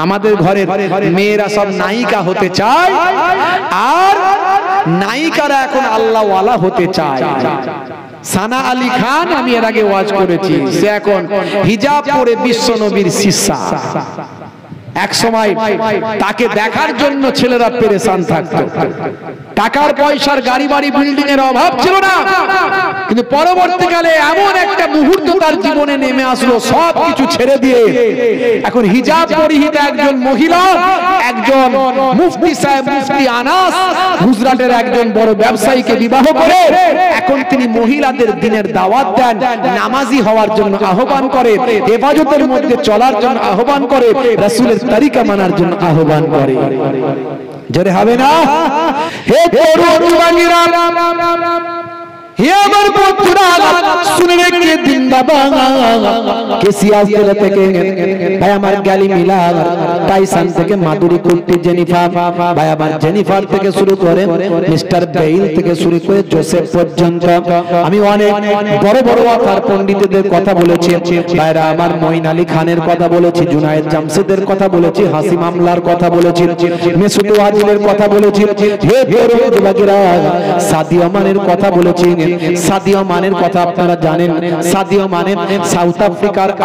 আমাদের ঘরের মেয়েরা সব নায়িকা হতে চায়, আর নায়িকারা এখন আল্লাহওয়ালা হতে চায়। সানা আলী খান, আমি এর আগে ওয়াজ করেছি, সে এখন হিজাব পরে বিশ্ব নবীর শিষ্যা। এক সময় তাকে দেখার জন্য ছেলেরা পেরেশান থাকতো, টাকার পয়সার গাড়ি বাড়ি বিল্ডিং এর অভাব ছিল না, কিন্তু পরবর্তীকালে এমন একটা মুহূর্ত তার জীবনে নেমে আসলো, সব কিছু ছেড়ে দিয়ে এখন হিজাব পরিহিত একজন মহিলা, একজন মুফতি সাহেব, মুফতি আনাস গুজরাটের একজন বড় ব্যবসায়ীকে বিবাহ করে এখন তিনি মহিলাদের দিনের দাওয়াত দেন, নামাজি হওয়ার জন্য আহ্বান করে, হেফাজতের মধ্যে চলার জন্য আহ্বান করে, রাসূলের তরিকা মানার জন্য আহ্বান করে। জোরে হবে না? হে তরুণ যুবকেরা, হে আমার বন্ধুরা, শুনে রেখে দিন বাবা, কেসিয়াস জেলা থেকে ভাই আমার গ্যালি মিলার, টাইসন থেকে মাধুরী কুট্টি জেনিফার, ভাই আমার জেনিফার থেকে শুরু করে মিস্টার বেইল থেকে শুরু করে জোসেফ পর্যন্ত আমি অনেক বড় বড় ওয়াকার পণ্ডিতদের কথা বলেছি। ভাইরা আমার মঈন আলী খানের কথা বলেছি, জুনায়েদ জামশেদের কথা বলেছি, হাসিম আমলার কথা বলেছি, মেসুদ ওয়াজিলের কথা বলেছি, হে তরুণ যুবকেরা, সাদিয়া মানের কথা বলেছি। সাদিয়া মানের কথা আপনারা জানেন, সাদিয়া মানে সাউথ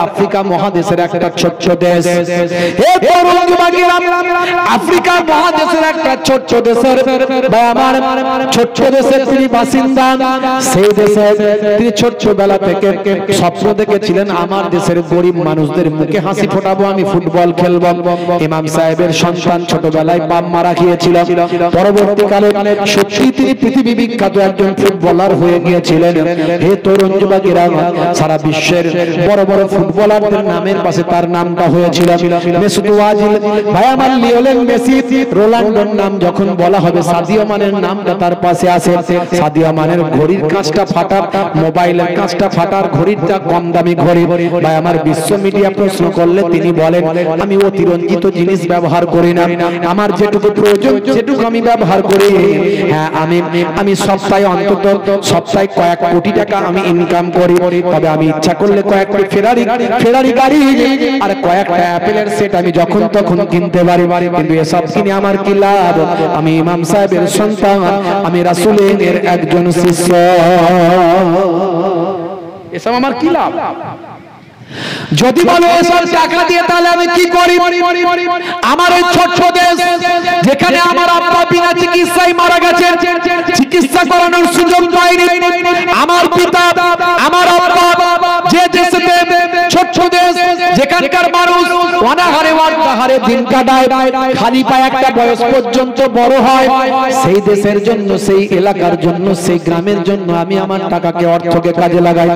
আফ্রিকা মহাদেশের একটা ছোট্ট দেশ। হে তরুণ যুবকেরা, আফ্রিকা মহাদেশের একটা ছোট্ট দেশের আমার ছোট্ট দেশের তিনি বাসিন্দা। সেই দেশে তিনি ছোট্টবেলা থেকে স্বপ্ন দেখেছিলেন, আমার দেশের গরিব মানুষদের মুখে হাসি ফোটাবো, আমি ফুটবল খেলবো। ইমাম সাহেবের সন্তান ছোটবেলায় বাপ মারা গিয়েছিল, পরবর্তীকালে সত্যি তিনি পৃথিবী বিখ্যাত একজন ফুটবলার হয়ে গিয়েছিলেন। হে তরুণ যুবকেরা, সারা বিশ্বের বড় বড় ফুটবলারদের নামের পাশে তার নামটা হয়েছিল। মেসুদ ওয়াজিল, ভাই আমার লিওনেল মেসি, রোনাল্ডোর নাম যখন বলা হবে সাদিয়া মানের নামটা তার পাশে আসে। সাদিয়া মানের ঘড়ির কাঁচটা ফাটা, মোবাইলের কাঁচটা ফাটার, ঘড়িটা কম দামি ঘড়ি। ভাই আমার বিশ্ব মিডিয়া প্রশ্ন করলে তিনি বলেন, আমি অতিরঞ্জিত জিনিস ব্যবহার করি না, আমার যেটুকু প্রয়োজন সেটুকু আমি ব্যবহার করি। হ্যাঁ, আমি সপ্তাহে অন্তত সপ্তাহে কয়েক কোটি টাকা আমি ইনকাম করি, তবে আমি ইচ্ছা করলে কয়েকটি ফেরারি গাড়ি আর কয়েকটা অ্যাপেলের সেট আমি যখন তখন কিনতে পারি, কিন্তু এসব কিনে আমার কি লাভ? আমি ইমাম সাহেবের সন্তান, আমি রাসূলের একজন শিষ্য, এসব আমার কি লাভ? যদি বলো এসব টাকা দিয়ে, তাহলে আমি কি করি? আমার এই ছোট্ট দেশ যেখানে আমার আব্বা বিনা চিকিৎসায় মারা গেছে, চিকিৎসা করানোর সুযোগ পাইনি, আমার পিতা আমার আব্বা যে দেশেতে ছোট্ট দেশ যেখানকার মানুষ অনাহারে অনাহারে দিন কাটায়, খালি পায় একটা বয়স পর্যন্ত বড় হয়, সেই দেশের জন্য, সেই এলাকার জন্য, সেই গ্রামের জন্য আমি আমার টাকাকে অর্থকে কাজে লাগাই।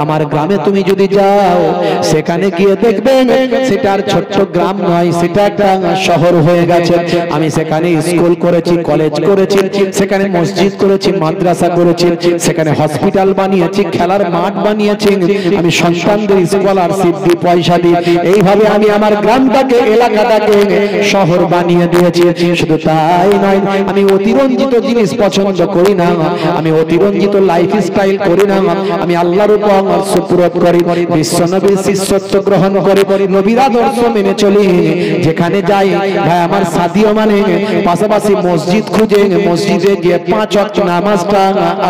আমার গ্রামে তুমি যদি যাও, সেখানে গিয়ে দেখবেন সেটা আর ছোট্ট গ্রাম নয়, সেটা একটা শহর হয়ে গেছে। আমি সেখানে স্কুল করেছি, কলেজ করেছি, সেখানে মসজিদ করেছি, মাদ্রাসা করেছি, সেখানে হসপিটাল বানিয়েছি, খেলার মাঠ বানিয়েছি, আমি সন্তানদের স্কলারশিপ দিই, পয়সা দিই। এইভাবে আমি আমার গ্রামটাকে, এলাকাটাকে শহর বানিয়ে দিয়েছি। শুধু তাই নয়, আমি অতিরঞ্জিত জিনিস পছন্দ করি না, আমি অতিরঞ্জিত লাইফ স্টাইল করি না, আমি আল্লাহর উপর সুপুরত করি, বিশ্ব নবীর শিষ্যত্ব গ্রহণ করে নবীর আদর্শ মেনে চলি। যেখানে যাই ভাই আমার সাদিয়া মানে পাশাপাশি মসজিদ খুঁজে মসজিদে গিয়ে 5 ওয়াক্ত নামাজটা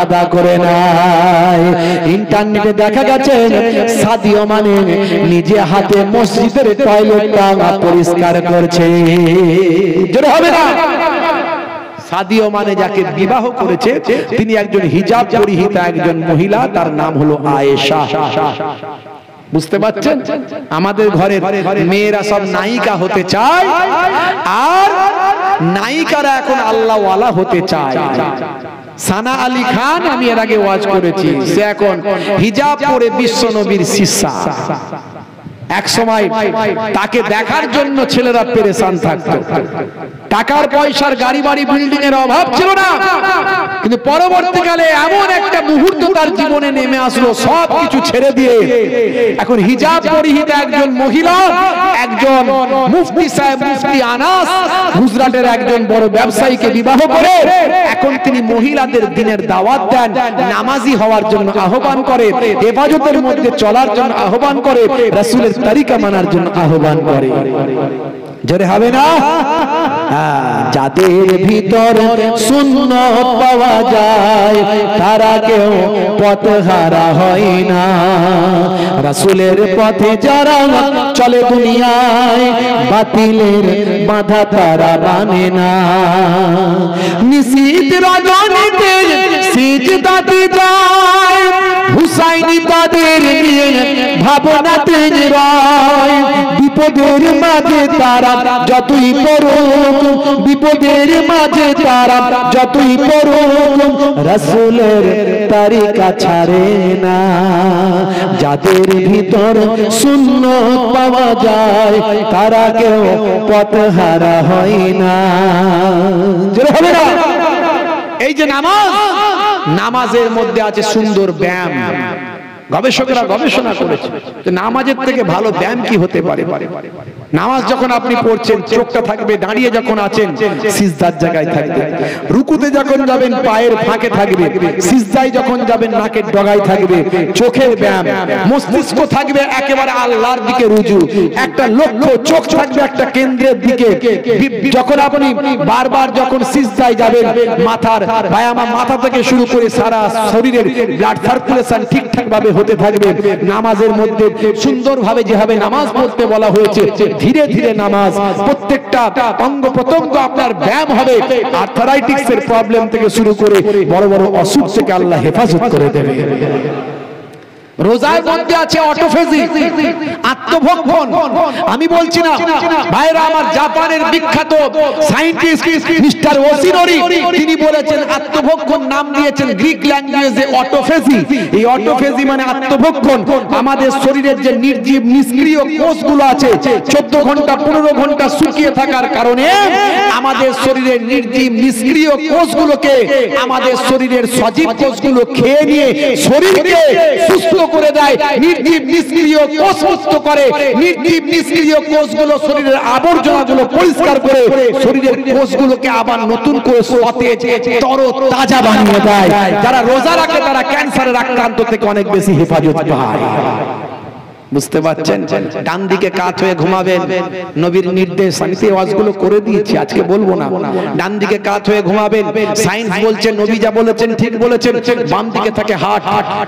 আদা করে নেয়। ইন্টারনেটে দেখা গেছে সাদিয়া মানে নিজে হাতে মসজিদের টয়লেটটা পরিষ্কার করছে। জোরে হবে না? সাদিয়া মানে যাকে বিবাহ করেছে তিনি একজন হিজাব পরিহিতা একজন মহিলা, তার নাম হলো আয়েশা। বুঝতে পারছেন? আমাদের ঘরের মেয়েরা সব নায়িকা হতে চায়, আর নায়িকারা এখন আল্লাহওয়ালা হতে চায়। সানা আলী খান, আমি এর আগে ওয়াজ করেছি, সে এখন হিজাব পরে বিশ্ব নবীর শিষ্যা। এক সময় তাকে দেখার জন্য ছেলেরা পেরেশান থাকতো, টাকার পয়সার গাড়ি বাড়ি বিল্ডিং এর অভাব ছিল না, কিন্তু পরবর্তীকালে এমন একটা মুহূর্ত তার জীবনে নেমে আসলো, সব কিছু ছেড়ে দিয়ে এখন হিজাব পরিহিত একজন মহিলা, একজন মুফতি সাহেব, মুফতি আনাস গুজরাটের একজন বড় ব্যবসায়ীকে বিবাহ করে এখন তিনি মহিলাদের দিনের দাওয়াত দেন, নামাজি হওয়ার জন্য আহ্বান করে, হেফাজতের মধ্যে চলার জন্য আহ্বান করে, রাসূলের রাসূলের তরিকা মানার জন্য আহ্বান করে। জোরে হবে না? যাদের ভিতর সুন্নাত পাওয়া যায় তারা কেউ পথহারা হয় না। রাসূলের পথে যারা চলে দুনিয়ায় বাতিলের বাধা তারা মানে না। নিশীত রজনীতে সিজদাতে যায় হুসাইনি তাদের নিয়ে ভাবনাতে রয়। বিপদের মাঝে তারা যতই পড়ুক, বিপদের মাঝে তারা যতই পড়ুক, রাসূলের তরিকা ছাড়ে না। যাদের ভিতর সুন্নাত পাওয়া যায় তারা কেউ পথহারা হয় না। জোরে হবে না? এই যে নামাজ, নামাজের মধ্যে আছে সুন্দর ব্যায়াম। গবেষকরা গবেষণা করেছে যে নামাজের থেকে ভালো ব্যায়াম কি হতে পারে। নামাজ যখন আপনি পড়ছেন চোখটা থাকবে দাঁড়িয়ে, যখন আছেন সিজদার জায়গায় থাকবে, রুকুতে যখন যাবেন পায়ের ফাঁকে থাকবে, সিজদায় যখন যাবেন নাকের ডগায় থাকবে। চোখের ব্যায়াম, মস্তিষ্ক থাকবে একেবারে আল্লাহর দিকে রুজু, একটা লক্ষ্য, চোখ থাকবে একটা কেন্দ্রের দিকে। যখন আপনি বারবার যখন সিজদায় যাবেন মাথার ব্যায়াম, মাথা থেকে শুরু করে সারা শরীরের ব্লাড সার্কুলেশন ঠিকঠাক ভাবে হতে থাকবে। নামাজের মধ্যে সুন্দরভাবে যেভাবে নামাজ পড়তে বলা হয়েছে, ধীরে ধীরে নামাজ, প্রত্যেকটা অঙ্গ প্রত্যঙ্গ আপনার ব্যায়াম হবে। আর্থারাইটিস এর প্রবলেম থেকে শুরু করে বড় বড় অসুখ থেকে আল্লাহ হেফাজত করে দেবে। রোজার মধ্যে আছে অটোফেজি, আত্মভক্ষণ। আমি বলছি না ভাইরা আমার, জাপানের বিখ্যাত সায়েন্টিস্ট মিস্টার ওসিনোরি তিনি বলেছেন আত্মভক্ষণ নাম দিয়েছেন গ্রিক ল্যাঙ্গুয়েজে অটোফেজি। এই অটোফেজি মানে আত্মভক্ষণ। আমাদের শরীরের যে নির্জীব নিষ্ক্রিয় কোষগুলো আছে 14 ঘন্টা 15 ঘন্টা শুকিয়ে থাকার কারণে আমাদের শরীরের নির্জীব নিষ্ক্রিয় কোষগুলোকে আমাদের শরীরের সজীব কোষগুলো খেয়ে নিয়ে শরীরকে সুস্থ করে দেয়। নির্জীব নিষ্ক্রিয় কোষ মুক্ত করে, নির্জীব নিষ্ক্রিয় কোষগুলো শরীরের আবর্জনাগুলো পরিষ্কার করে শরীরের কোষগুলোকে আবার নতুন করে সতেজ তরতাজা বানিয়ে দেয়। যারা রোজা রাখে তারা ক্যান্সারের আক্রান্ত থেকে অনেক বেশি হেফাজত পায়। বুঝতে পারছেন? ডান দিকে কাত হয়ে ঘুমাবেন, নবীর নির্দেশ। আমি তো ওয়াজগুলো করে দিয়েছি, আজকে বলবো না। ডান দিকে কাত হয়ে ঘুমাবেন, সায়েন্স বলছে নবী যা বলেছেন ঠিক বলেছেন। বাম দিকে থাকে হার্ট,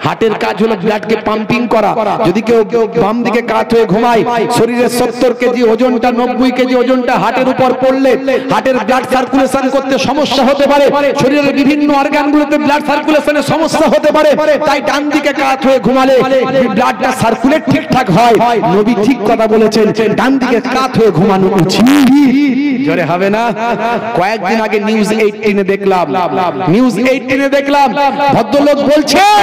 হার্টের কাজ হলো ব্লাডকে পাম্পিং করা। যদি কেউ বাম দিকে কাত হয়ে ঘুমায়, শরীরের 70 কেজি ওজনটা 90 কেজি ওজনটা হার্টের উপর পড়লে হার্টের ব্লাড সার্কুলেশন করতে সমস্যা হতে পারে, শরীরের বিভিন্ন অর্গানগুলোতে ব্লাড সার্কুলেশনের সমস্যা হতে পারে। তাই ডান দিকে কাত হয়ে ঘুমালে ব্লাডটা সার্কুলেট ঠিকঠাক হয়। নবী ঠিক কথা বলেছেন, ডান দিকে কাত হয়ে ঘুমানো উচিত। জোরে হবে না? কয়েকদিন আগে নিউজ 18 দেখলাম, নিউজ 18 দেখলাম ভদ্রলোক বলছেন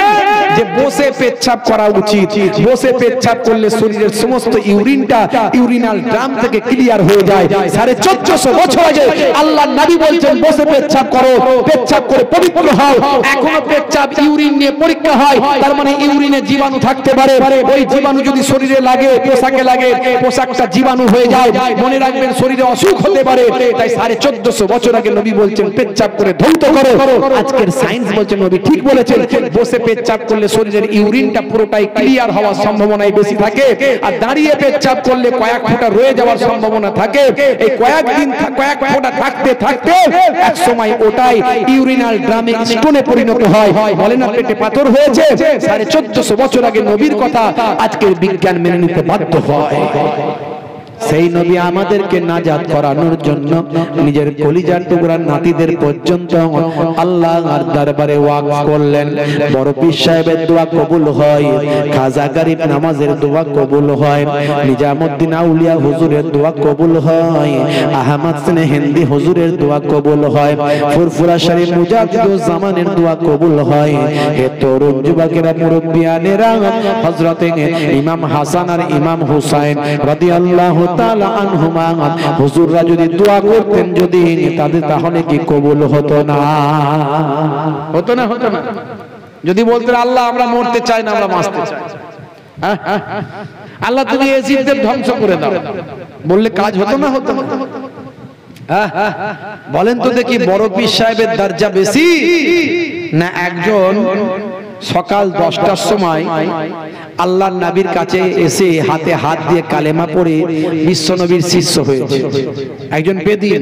যে বসে পেচ্ছাপ করা উচিত। বসে পেচ্ছাপ করলে শরীরের সমস্ত ইউরিনটা ইউরিনাল ড্রাম থেকে ক্লিয়ার হয়ে যায়। 1450 বছর আগে আল্লাহর নবী বলছেন বসে পেচ্ছাপ করো, পেচ্ছাপ করে পবিত্র হও। এখনো পেচ্ছাপ ইউরিন নিয়ে পরীক্ষা হয়, তার মানে ইউরিনে জীবাণু থাকতে পারে। ওই জীবাণু যদি শরীরে লাগে, পোশাকে লাগে, পোশাকটা জীবাণু হয়ে যায়। মনে রাখবেন শরীরে অসুখ হতে পারে। তাই 1450 বছর আগে নবী বলছেন পেচ্ছাপ করে ধৌত করো। আজকের সায়েন্স বলছে নবী ঠিক বলেছেন, বসে পেচ্ছাপ করলে শরীরের ইউরিনটা পুরোটাই ক্লিয়ার হওয়ার সম্ভাবনাই বেশি থাকে, আর দাঁড়িয়ে পেচ্ছাপ করলে কয়েক ফোঁটা রয়ে যাওয়ার সম্ভাবনা থাকে। এই কয়েকদিন কয়েক ফোঁটা থাকতে থাকতে এক সময় ওটাই ইউরিনাল ড্রামে স্টোনে পরিণত হয়। বলে না পেটে পাথর হয়েছে। 1450 বছর আগে নবীর কথা আজকের বিজ্ঞান মেনে নিতে বাধ্য হয়। সেই নবী আমাদেরকে নাজাত করানোর জন্য নিজের কলিজার টুকরার নাতিদের পর্যন্ত আল্লাহর দরবারে ওয়াকফ করলেন। বড় পীর সাহেবের দোয়া কবুল হয়, খাজা গরিব নামাজের দোয়া কবুল হয়, নিজামউদ্দিন আউলিয়া হুজুরের দোয়া কবুল হয়, আহমদ সেন হিন্দি হুজুরের দোয়া কবুল হয়, ফুরফুরা শরীফ মুজাদ্দিদুজ জামানের দোয়া কবুল হয়। হে তরুণ যুবকেরা, মুরব্বিয়ানেরা, হযরত ইমাম হাসান আর ইমাম হুসাইন রাদিয়াল্লাহু তাআলা আনহুমা হুজুররা যদি দোয়া করতেন যদি তাদের, তাহলে কি কবুল হতো না? হতো না? হতো না? যদি বলতেন আল্লাহ আমরা মরতে চাই না, আমরা বাঁচতে চাই, আল্লাহ তুমি এজিদদের ধ্বংস করে দাও, বললে কাজ হতো না? হতো না? বলেন তো দেখি, বড় পীর সাহেবের দরজা বেশি না একজন সকাল 10টার সময় আল্লাহর নবীর কাছে এসে হাতে হাত দিয়ে কালেমা পড়ে বিশ্বনবীর শিষ্য হয়েছে একজন বেদীন।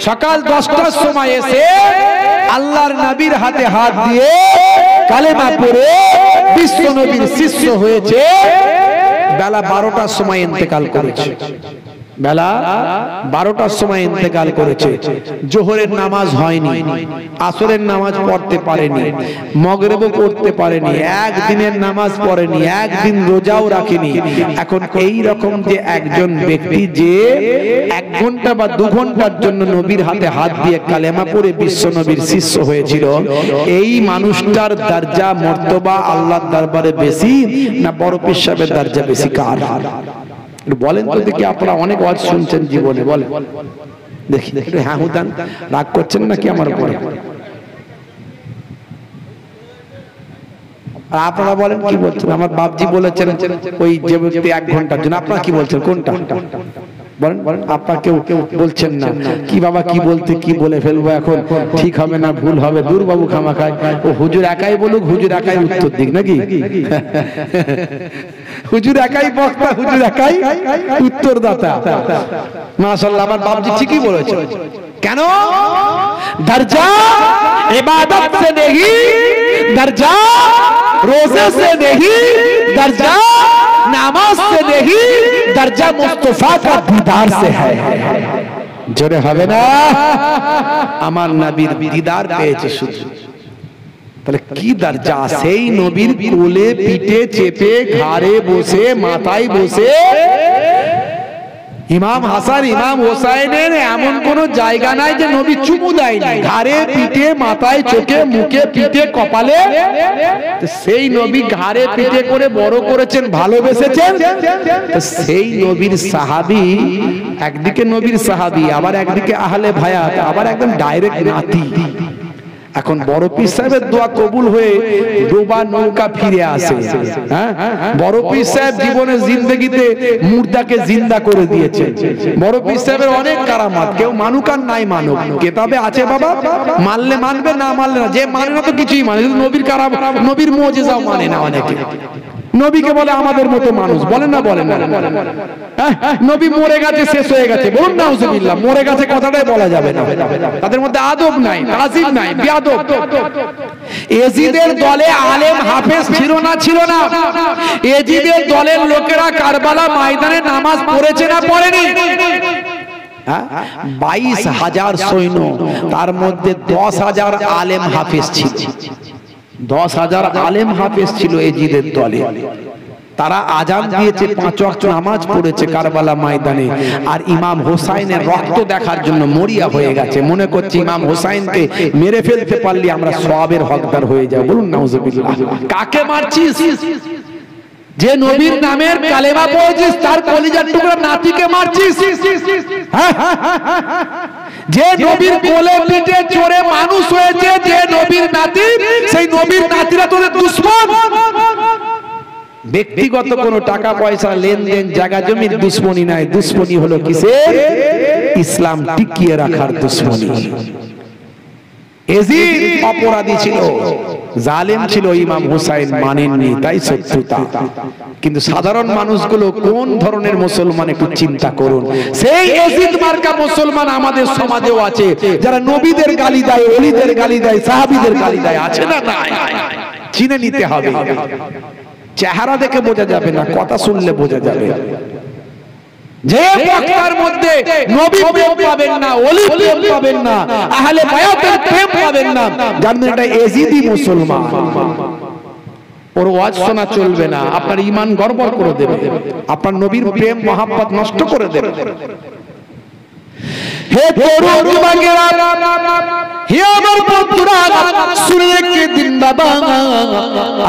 সকাল 10টার সময় এসে আল্লাহর নবীর হাতে হাত দিয়ে কালেমা পড়ে বিশ্বনবীর শিষ্য হয়েছে। বেলা 12টার সময় ইন্তেকাল করেছে। বেলা 12টার সময় ইন্তেকাল করেছে। জোহরের নামাজ হয়নি, আসরের নামাজ পড়তে পারেনি, মাগরিবও পড়তে পারেনি, একদিনের নামাজ পড়েনি, একদিন রোজাও রাখেনি। এখন এই রকম যে একজন ব্যক্তি যে 1 ঘন্টা বা 2 ঘন্টার জন্য নবীর হাতে হাত দিয়ে কালেমা পড়ে বিশ্ব নবীর শিষ্য হয়েছিল, এই মানুষটার দরজা মর্তবা আল্লাহর দরবারে বেশি না বড় পীর সাহেবের দরজা বেশি? কার? বলেন তো দেখি, আপনারা অনেক ওয়াজ শুনছেন জীবনে, বলেন দেখি। হ্যাঁ হুদান রাগ করছেন নাকি আমার উপরে? আপনারা বলেন কি বলছেন? আমার বাপজি বলেছেন ওই যে ব্যক্তি 1 ঘন্টার জন্য, আপনারা কি বলছেন কোনটা বলেন? আপনারা কেউ বলছেন না কি বাবা কি বলতে কি বলে ফেলবো, এখন ঠিক হবে না ভুল হবে, দূর বাবু খামাখায়, ও হুজুর একাই বলুক, হুজুর একাই উত্তর দিক নাকি? হুজুর একাই বক্তা, হুজুর একাই উত্তরদাতা। মাশাআল্লাহ, আমার বাপজি ঠিকই বলেছে। কেন? দরজা ইবাদত से नहीं, दर्जा रोजे से नहीं, दर्जा नमाज से नहीं, दर्जा मुस्तफा का दीदार से है। জোরে হবে না? আমার নবীর দিদার পেয়েছে শুধু। তাহলে কি দরজা? সেই নবীর কোলে পিঠে চেপে ঘাড়ে বসে মাথায় বসে ইমাম হাসান ইমাম হোসাইনের এমন কোন জায়গা নাই যে নবী চুমু দেয়নি। ঘাড়ে পিঠে মাথায় চোখে মুখে পিঠে কপালে, সেই নবী ঘাড়ে পিঠে করে বড় করেছেন, ভালোবেসেছেন। সেই নবীর সাহাবী, একদিকে নবীর সাহাবী, আবার একদিকে আহলে ভায়াত, আবার একদম ডাইরেক্ট নাতি। এখন বড় পীর সাহেবের দোয়া কবুল হয়ে ডোবা নৌকা ফিরে আসে। হ্যাঁ, বড় পীর সাহেব জীবনের জিন্দেগিতে মুর্দাকে জিন্দা করে দিয়েছে। বড় পীর সাহেবের অনেক কারামাত, কেউ মানুক আর নাই মানুক, কেতাবে আছে বাবা, মানলে মানবে না মানলে না। যে মানে না তো কিছুই মানে, নবীর কারাম নবীর মুজিজাও মানে না অনেকে। নবীকে বলে আমাদের মতো মানুষ, বলেন না বলেন না? নবী মরে গেছে, শেষ হয়ে গেছে, বলুন নাউজুবিল্লাহ। মরে গেছে কথাটাই বলা যাবে না। তাদের মধ্যে আদব নাই, তাজিম নাই, বেয়াদব। এজিদের দলে আলেম হাফেজ ছিল না? ছিল না? এজিদের দলের লোকেরা কারবালা ময়দানে নামাজ পড়েছে না পড়েনি? 22,000 সৈন্য, তার মধ্যে 10,000 আলেম হাফেজ ছিল। 10,000 আলেম হাফেজ ছিল এজিদের দলে। তারা আজান দিয়েছে, 5 ওয়াক্ত নামাজ পড়েছে কারবালা ময়দানে। আর ইমাম হোসাইনের রক্ত দেখার জন্য মরিয়া হয়ে গেছে। মনে করছে ইমাম হোসাইনকে মেরে ফেলতে পারলে আমরা সওয়াবের হকদার হয়ে যাব। বলুন নাউজুবিল্লাহ। কাকে মারছিস? যে নবীর নামের কালেমা পড়েছিস তার কলিজার টুকরা নাতিকে মারছিস। যে নবীর কোলে পিঠে চড়ে মানুষ হয়েছে, যে নবীর নাতি, সেই নবীর নাতিরা তোদের দুশমন। ব্যক্তিগত কোনো টাকা পয়সা লেনদেন জায়গা জমির দুশ্মনী নাই, দুশ্মনী হলো কিসের? ইসলাম টিকিয়ে রাখার দুশ্মনী। এজিদ অপরাধী ছিল, জালেম ছিল, ইমাম হুসাইন মানেননি, তাই শত্রুতা। কিন্তু সাধারণ মানুষগুলো কোন ধরনের মুসলমান একটু চিন্তা করুন। সেই এজিদ মার্কা মুসলমান আমাদের সমাজেও আছে, যারা নবীদের গালি দেয়, ওলিদের গালি দেয়, সাহাবীদের গালি দেয়। আছে না? নাই। চিনে নিতে হবে। চেহারা দেখে বোঝা যাবে না, কথা শুনলে বোঝা যাবে। যে বক্তার মধ্যে নবী প্রেম পাবেন না, ওলি প্রেম পাবেন না, আহলে বায়াতের প্রেম পাবেন না, জানবেন এটা এজিদি মুসলমান। ওর ওয়াজ শোনা চলবে না, আপনার ঈমান গড়বড় করে দেবে, আপনার নবীর প্রেম মহব্বত নষ্ট করে দেবে। হে তরুণ যুবকেরা, হে আমার বন্ধুরা, শুনে রেখে দিন বাবা,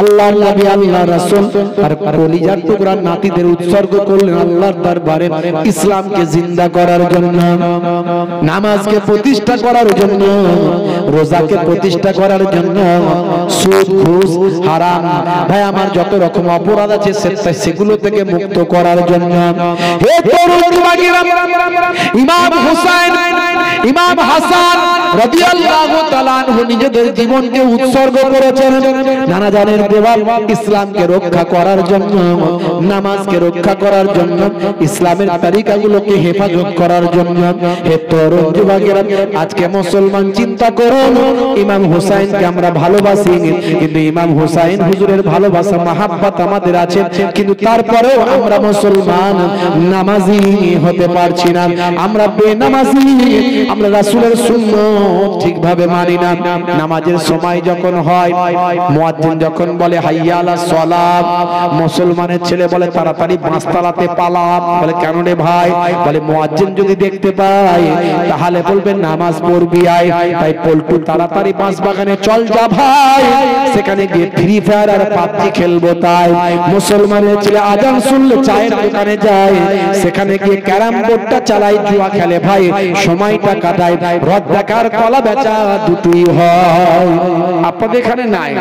আল্লাহর নবী আল্লাহর রাসূল আর কলিজার টুকরা নাতিদের উৎসর্গ করলেন আল্লাহর দরবারে ইসলামকে জিন্দা করার জন্য, নামাজকে প্রতিষ্ঠা করার জন্য, রোজাকে প্রতিষ্ঠা করার জন্য, সুদ ঘুষ হারাম ভাই আমার যত রকম অপরাধ আছে সেগুলো থেকে মুক্ত করার জন্য। হে তরুণ যুবকেরা, ইমাম হুসাইন, ইমাম হাসান রাদিয়াল্লাহু রাদিয়াল্লাহু তাআলা আনহু নিজেদের জীবনকে উৎসর্গ করেছেন নানাজানের দেওয়াল ইসলামকে রক্ষা করার জন্য, নামাজকে রক্ষা করার জন্য, ইসলামের তরিকাগুলোকে হেফাজত করার জন্য। হে তরুণ যুবকেরা, আজকে মুসলমান চিন্তা করুন, ইমাম হুসাইনকে আমরা ভালোবাসি, কিন্তু ইমাম হুসাইন হুজুরের ভালোবাসা মাহাব্বত আমাদের আছে, কিন্তু তারপরেও আমরা মুসলমান নামাজি হতে পারছি না। আমরা বেনামাজি, আমরা রাসূলের সুন্নাত ঠিকভাবে মানি না। নামাজের সময় যখন হয়, মুয়াজ্জিন যখন বলে হাইয়া আলাস সালাত, মুসলমানের ছেলে বলে তাড়াতাড়ি বাঁশতলাতে পালা। বলে কেন রে ভাই? বলে মুয়াজ্জিন যদি দেখতে পায় তাহলে বলবে নামাজ পড়বি আয়। তাই পল্টু তাড়াতাড়ি বাঁশ বাগানে চল যা ভাই, সেখানে গিয়ে ফ্রি ফায়ার আর পাবজি খেলবো। তাই মুসলমানের ছেলে আজান শুনলে চায়ের দোকানে যায়, সেখানে গিয়ে ক্যারাম বোর্ডটা চালায়, জুয়া খেলে ভাই, সময়টা কাটায়, রদ দেখার কলা বেচা দুটোই হয়। আপনাদের এখানে নাই?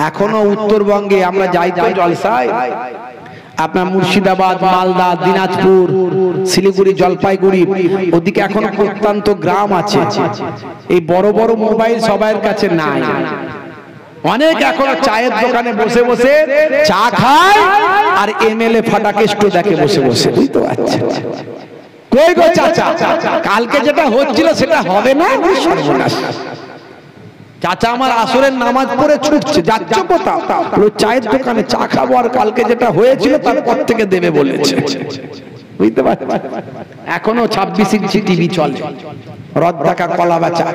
এখনো উত্তরবঙ্গে আমরা যাই তো জলসায়, আপনার মুর্শিদাবাদ, মালদা, দিনাজপুর, শিলিগুড়ি, জলপাইগুড়ি, ওদিকে এখন প্রত্যন্ত গ্রাম আছে। এই বড় বড় মোবাইল সবার কাছে নাই। অনেক এখনো চায়ের দোকানে বসে বসে চা খায় আর এমএলএ ফাটাকেষ্ট দেখে বসে বসে। বুঝতে পারছেন? কই গো চাচা, কালকে যেটা হচ্ছিল সেটা হবে না? সর্বনাশ। চাচা আমার আসরের নামাজ পড়ে ছুটছে, যাচ্ছে কোথাও? চায়ের দোকানে চা খাবো, আর কালকে যেটা হয়েছিল তারপর থেকে দেবে বলেছে। বুঝতে পারছেন? এখনো 26 ইঞ্চি টিভি চলে, রদ দেখা, কলা বেচা।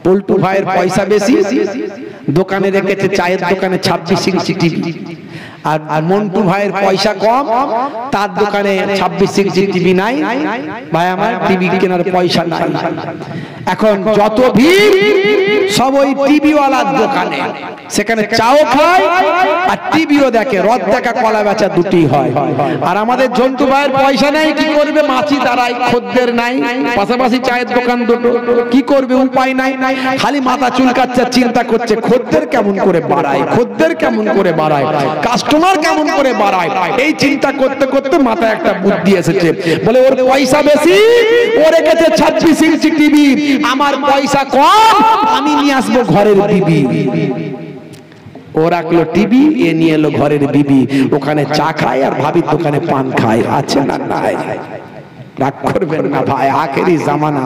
পল্টু ভাইয়ের পয়সা বেশি, দোকানে রেখেছে চায়ের দোকানে 26 ইঞ্চি টিভি। আর মন্টু ভাইয়ের পয়সা কম, তার দোকানে 26 ইঞ্চি টিভি নাই। ভাই আমার টিভি কেনার পয়সা নাই। এখন যত ভিড় সব ওই টিভি ওয়ালার দোকানে, সেখানে চাও খায় আর টিভিও দেখে, রদ দেখা কলা বেচা দুটি হয়। আর আমাদের জন্টু ভাইয়ের পয়সা নাই, কি করবে? মাছি দাঁড়ায়, খদ্দের নাই, পাশাপাশি চায়ের দোকান দুটো, কি করবে? উপায় নাই, খালি মাথা চুলকাচ্ছে, চিন্তা করছে খদ্দের কেমন করে বাড়ায়, খদ্দের কেমন করে বাড়ায়, কাস্টমার কেমন করে বাড়ায়। এই চিন্তা করতে করতে মাথায় একটা বুদ্ধি এসেছে, বলে ওর পয়সা বেশি, ও রেখেছে 26 ইঞ্চি টিভি, আমার পয়সা কম, আমি নিয়ে আসবো ঘরের বিবি। ও রাখলো টিভি, এ নিয়ে এলো ঘরের বিবি, ওখানে চা খায় আর ভাবির দোকানে পান খায়। আছে না নাই? রাগ করবেন না ভাই, আখেরি জামানা,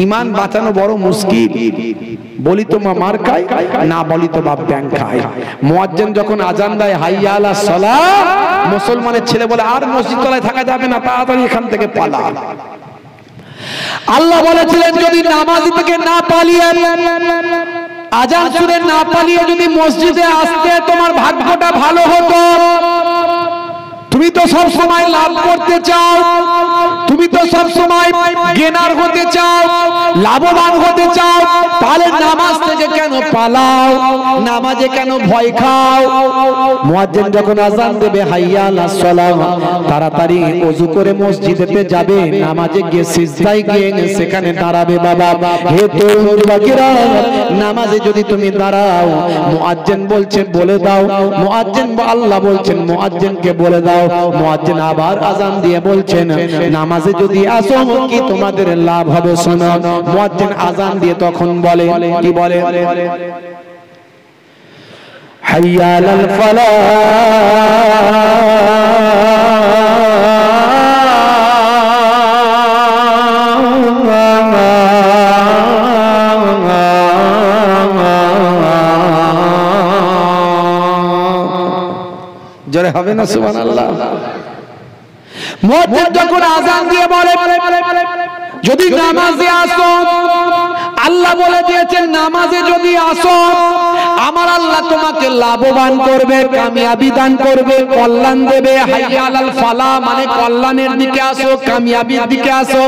ইমান বাঁচানো বড় মুশকিল। বলি তো মা মার খায়, না বলি তো বাপ ব্যাং খায়। মুয়াজ্জিন যখন আজান দেয় হাইয়া আলাস সালাত, মুসলমানের ছেলে বলে আর মসজিদ তলায় থাকা যাবে না, তাড়াতাড়ি এখান থেকে পালা। আল্লাহ বলেছিলেন যদি নামাজ থেকে না পালিয়ে, আজান শুনে না পালিয়ে যদি মসজিদে আসতে, তোমার ভাগ্যটা ভালো হতো। তুমি তো সব সময় লাভ করতে চাও, তুমি তো সব সময় গেনার হতে চাও, লাভবান হতে চাও, তাহলে নামাজ থেকে কেন পালাও? নামাজে কেন ভয় খাও? মুয়াজ্জিন যখন আযান দেবে হাইয়া আলাস সালাত, তাড়াতাড়ি ওযু করে মসজিদেতে যাবে, নামাজে গিয়ে সিজদায় গিয়ে সেখানে দাঁড়াবে। বাবা হে তরুণ যুবকেরা, নামাজে যদি তুমি দাঁড়াও, মুয়াজ্জিন বলছে বলে দাও, মুয়াজ্জিন আল্লাহ বলছেন মুয়াজ্জিনকে বলে দাও। মুয়াজ্জিন আবার আযান দিয়ে বলছেন নামাজে যদি আসো কি তোমাদের লাভ হবে শোনো। মুয়াজ্জিন আযান দিয়ে তখন বলে, কি বলে? হাইয়া আলাল ফালাহ, জোরে হবে না সুবহানাল্লাহ? মুয়াজ্জিন যখন আযান দিয়ে বলে যদি নামাজে আসো, আল্লাহ বলে দিয়েছেন নামাজে যদি আসো আমার আল্লাহ তোমাকে লাভবান করবে, কামিয়াবি দান করবে, কল্যাণ দেবে। হাইয়া আলাল ফালাহ মানে কল্যাণের দিকে আসো, কামিয়াবির দিকে আসো।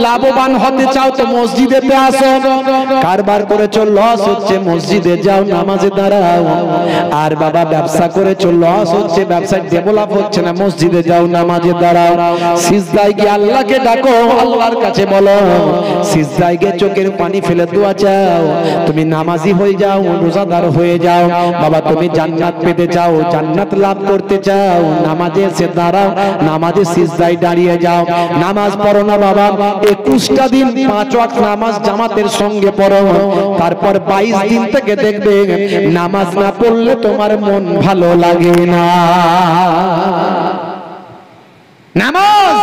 লাভবান হতে চাও তো মসজিদেতে আসো। কারবার করেছো লস হচ্ছে, মসজিদে যাও, নামাজে দাঁড়াও। আর বাবা ব্যবসা করেছো লস হচ্ছে, ব্যবসা ডেভেলপ হচ্ছে না, মসজিদে যাও, নামাজে দাঁড়াও। সিজদায় গিয়ে আল্লাহকে ডাকো, আল্লাহর কাছে বলো, সিজদায় গিয়ে চোখের পানি ফেলে দোয়া চাও। তুমি নামাজি হয়ে যাও, রোজাদার গুনাহগার হয়ে যাও। বাবা তুমি জান্নাত পেতে চাও, জান্নাত লাভ করতে চাও, নামাজে এসে দাঁড়াও, নামাজে সিজদায় দাঁড়িয়ে যাও। নামাজ পড়ো না বাবা, 21টা দিন 5 ওয়াক্ত নামাজ জামাতের সঙ্গে পড়ো। তারপর 22 দিন থেকে দেখবে নামাজ না পড়লে তোমার মন ভালো লাগে না। নামাজ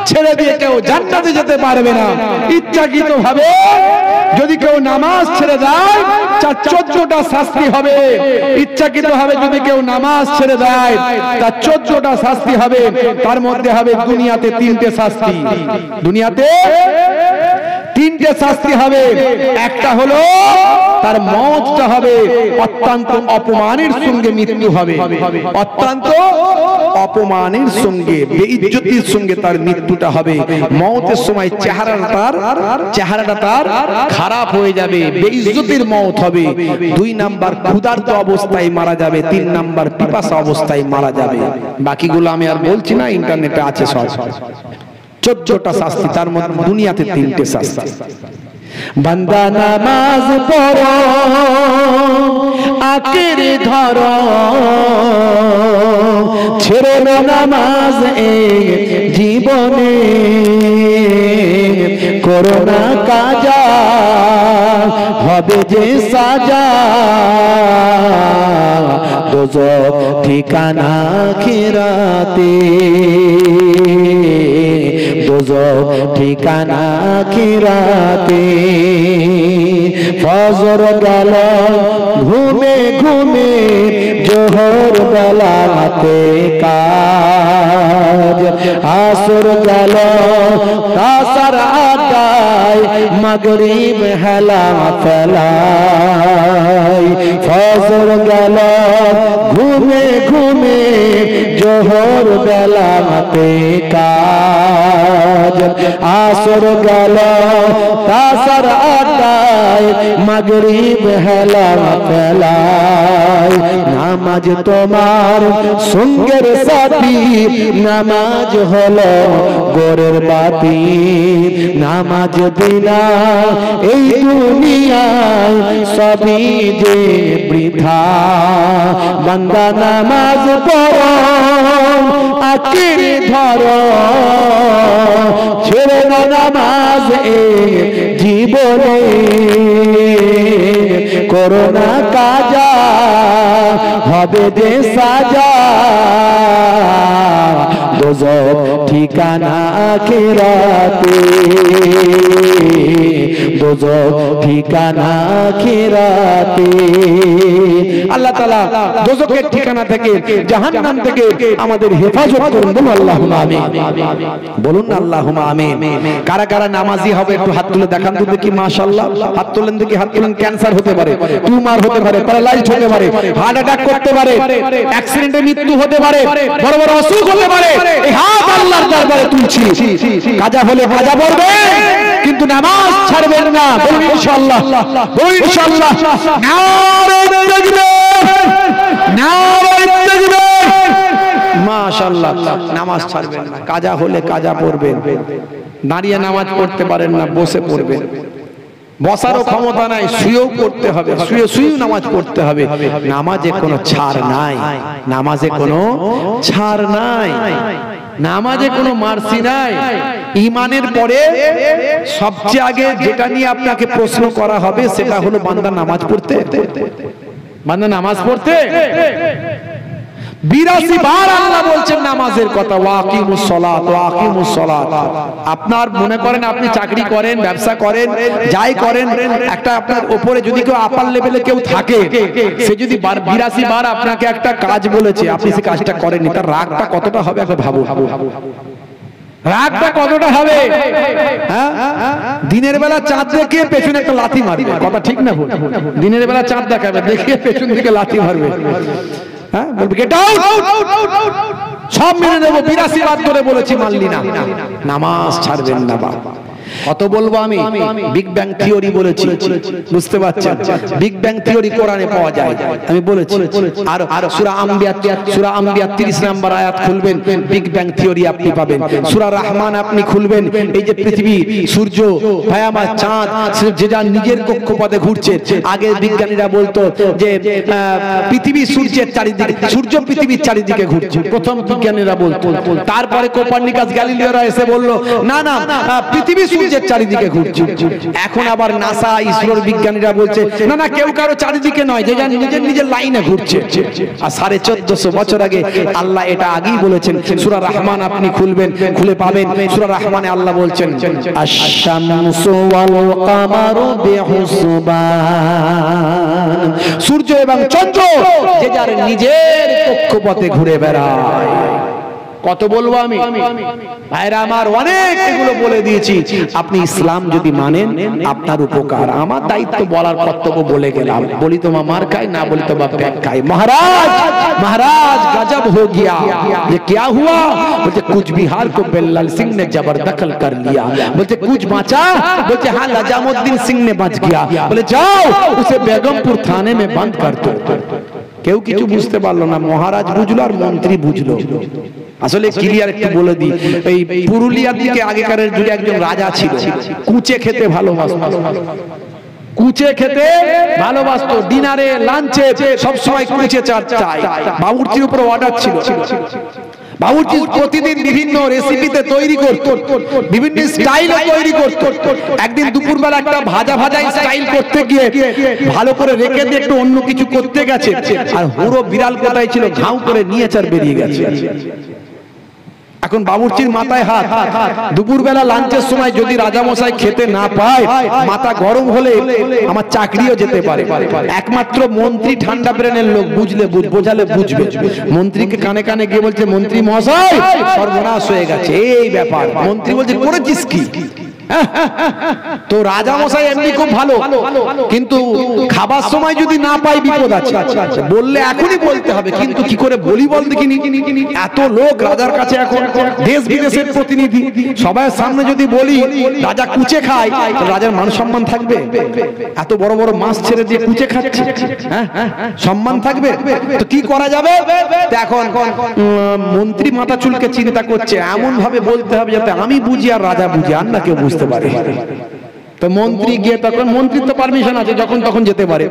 ছেড়ে দিয়ে কেউ জান্নাতে যেতে পারবে না। ইচ্ছাকৃতভাবে যদি কেউ নামাজ ছেড়ে দেয় 14টা শাস্তি হবে। ইচ্ছাকৃতভাবে যদি কেউ নামাজ ছেড়ে দেয় তার 14টা শাস্তি হবে। তার মধ্যে হবে দুনিয়াতে 3টে শাস্তি। দুনিয়াতে 3টে শাস্তি হবে। একটা হলো তার মওতটা হবে অত্যন্ত অপমানের সঙ্গে মৃত্যু হবে। অত্যন্ত অপমানের সঙ্গে বেইজ্জতির সঙ্গে তার মৃত্যুটা হবে। মওতের সময় চেহারাটা তার খারাপ হয়ে যাবে, বেইজ্জতির মওত হবে। 2 নাম্বার ক্ষুধার্ত অবস্থায় মারা যাবে। 3 নাম্বার পিপাসা অবস্থায় মারা যাবে। বাকিগুলো আমি আর বলছি না, ইন্টারনেটে আছে সব। 14টা শাস্তি, তার মধ্যে দুনিয়াতে 3টে শাস্তি। বান্দা নামাজ পড়ো, আঁকড়ে ধরো, ছেড়ো না নামাজ এই জীবনে, করো না কাজা হবে যে সাজা, দোজখ ঠিকানা আখিরাতে, দোজখ ঠিকানা আখিরাতে। ফজর গেল ঘুমে ঘুমে, জোহর বেলাতে কাজ, আসর গেল তাসার আদায়, মাগরিব হেলা ফেলাই। ফজর গেল ঘুমে ঘুমে, জোহর বেলাতে কাজ, আসর গেল তাসার আদায়, মাগরিব হেলা ফেলাই। নামাজ তোমার সঙ্গের সাথী, নামাজ হলো গোরের বাতি, নামাজ বিনা এই দুনিয়ায় সবই যে বৃথা। বান্দা নামাজ পড়ো, আঁকড়ে ধরো, ছেড়ে না নামাজ এই জীবনে, করো না কাজা হবে যে সাজা, দোজখ ঠিকানা আখিরাতে, দোজখ ঠিকানা আখিরাতে। আল্লাহ তাআলা দোজখের ঠিকানা থেকে, জাহান্নাম থেকে আমাদের হেফাজত করুন। বলুন আল্লাহুম্মা আমিন। বলুন না আল্লাহুম্মা আমিন। কারা কারা নামাজি হবে একটু হাত তুলে দেখান তো দেখি। মাশাআল্লাহ, হাত তুলেন দেখি, হাত তুলেন। ক্যান্সার হতে পারে, টিউমার হতে পারে, প্যারালাইজড হতে পারে, হার্ট অ্যাটাক করতে পারে, অ্যাক্সিডেন্টে মৃত্যু হতে পারে, বড় বড় অসুখ হতে পারে। এই হাত আল্লাহর দরবারে তুলছি। কাজা হলে কাজা পড়বে, কিন্তু নামাজ ছাড়বেন না। বলুন ইনশাআল্লাহ, বলুন ইনশাআল্লাহ। নারে তাকবীর, নারে তাকবীর। মাশাআল্লাহ, নামাজ ছাড়বেন না। কাজা হলে কাজা পড়বেন। দাঁড়িয়ে নামাজ পড়তে পারেন না, বসে পড়বেন। বসারও ক্ষমতা নাই, শুয়েও পড়তে হবে, শুয়ে শুয়েও নামাজ পড়তে হবে। নামাজে কোনো ছাড় নাই, নামাজে কোনো ছাড় নাই, নামাজে কোনো মার্সি নাই। ঈমানের পরে সবচেয়ে আগে যেটা নিয়ে আপনাকে প্রশ্ন করা হবে সেটা হলো বান্দা নামাজ পড়তে, বান্দা নামাজ পড়তে। 82 বার আল্লাহ বলছেন নামাজের কথা, ওয়াকিমুস সালাত, ওয়াকিমুস সালাত। আপনার মনে করেন আপনি চাকরি করেন, ব্যবসা করেন, যাই করেন, একটা আপনার উপরে যদি কেউ আপার লেভেলে কেউ থাকে, সে যদি 82 বার আপনাকে একটা কাজ বলেছে, আপনি সেই কাজটা করেননি, তার রাগটা কতটা হবে একবার ভাবুন। রাগটা কতটা হবে? হ্যাঁ, দিনের বেলা চাঁদ দেখে পেছনে একটা লাথি মারবে, কথা ঠিক না ভুল? দিনের বেলা চাঁদ দেখাবে, দেখে পেছন দিকে লাথি মারবে। হ্যাঁ, বলবে গেট আউট, সব মেনে নেবো। 82 বার ধরে বলেছি, মানলি না। নামাজ ছাড়বেন না বাবা। কত বলবো আমি? বিগ ব্যাং থিওরি বলেছি, বুঝতে পারছেন? বিগ ব্যাং থিওরি কোরআনে পাওয়া যায়, আমি বলেছি। আর সূরা আম্বিয়া 30 নম্বর আয়াত খুলবেন, বিগ ব্যাং থিওরি আপনি পাবেন। সূরা রহমান আপনি খুলবেন, এই যে পৃথিবী, সূর্য, ভায়ামা, চাঁদ, যে যার নিজের কক্ষপথে ঘুরছে। আগে বিজ্ঞানীরা বলতো যে পৃথিবী সূর্যের চারিদিকে, সূর্য পৃথিবীর চারিদিকে ঘুরছে, প্রথম বিজ্ঞানীরা বলতো। তারপরে কোপার্নিকাস, গ্যালিলিওরা এসে বলল না না, পৃথিবী সূর্যের চারিদিকে ঘুরছে। এখন আবার নাসা, ইসরোর বিজ্ঞানীরা বলছে না না, কেউ কারো চারিদিকে নয়, যে যার নিজের নিজের লাইনে ঘুরছে। আর 1450 বছর আগে আল্লাহ এটা আগেই বলেছেন। সূরা রহমান আপনি খুলবেন, খুলে পাবেন। সূরা রহমানে আল্লাহ বলছেন আশ-শামসু ওয়াল কামারু বিহুসবান, সূর্য এবং চন্দ্র যে যার নিজের কক্ষপথে ঘুরে বেড়ায়। কত বলবো আমি? ভাইরা আমার, অনেক এগুলো বলে দিয়েছি। আপনি ইসলাম যদি মানেন আপনার উপকার, আমার দায়িত্ব বলার কর্তব্য বলে গেলাম। বলি তো মার খাই, না বলি তো ব্যাগ খাই। महाराज गजब हो गया, ये क्या हुआ? बोलते कुछ बिहार को बेल्लाल सिंह ने जबरदखल कर लिया। बोलते कुछ बचा? बोलते हाँ, लजामुद्दीन सिंह ने बच गया। बोले जाओ उसे बेगमपुर थाने में बंद कर दो। কেউ কিছু বুঝতে পারলো না, মহারাজ বুঝলো আর মন্ত্রী বুঝলো। আসলে ক্লিয়ার একটু বলে দিই, এই পুরুলিয়ার দিকে আগেকারের যুগে একজন রাজা ছিল, কুচে খেতে ভালোবাসতো। কুচে খেতে ভালোবাসতো, ডিনারে লাঞ্চে সব সময় কুচে চাই। বাবুর্চির উপর অর্ডার ছিল। বাবুর্চি প্রতিদিন বিভিন্ন রেসিপিতে তৈরি করত, বিভিন্ন স্টাইলে তৈরি করত। একদিন দুপুরবেলা একটা ভাজা স্টাইল করতে গিয়ে ভালো করে রেখে দিয়ে একটু অন্য কিছু করতে গেছে, আর হুড়ো বিড়াল কোথায় ছিল, ঘাউ করে নিয়ে চার বেরিয়ে গেছে। এখন বাবুর্চির মাথায় হাত। দুপুরবেলা লাঞ্চের সময় যদি রাজামশাই খেতে না পায়, মাথা গরম হলে আমার চাকরিও যেতে পারে। একমাত্র মন্ত্রী ঠান্ডা ব্রেনের লোক, বোঝালে বুঝবে। মন্ত্রীকে কানে কানে গিয়ে বলছে, মন্ত্রী মহাশয় সর্বনাশ হয়ে গেছে, এই ব্যাপার। মন্ত্রী বলছে করেছিস কি? তো রাজা মশাই এমনি খুব ভালো, কিন্তু খাবার সময় যদি না পাই বিপদ আছে। বললে এখনই বলতে হবে, কিন্তু কি করে বলি বল দেখিনি? এত লোক রাজার কাছে, এখন দেশ বিদেশের প্রতিনিধি, সবার সামনে যদি বলি রাজা কুচে খায়, রাজার মান সম্মান থাকবে? এত বড় বড় মাছ ছেড়ে দিয়ে কুচে খাচ্ছে, সম্মান থাকবে? তো কি করা যাবে? এখন মন্ত্রী মাথা চুলকে চিন্তা করছে, এমন ভাবে বলতে হবে যাতে আমি বুঝি আর রাজা বুঝি, আর না কেউ বুঝতে পারে। তো মন্ত্রী গিয়ে, তখন মন্ত্রীর তো পারমিশন আছে, যখন তখন যেতে পারে।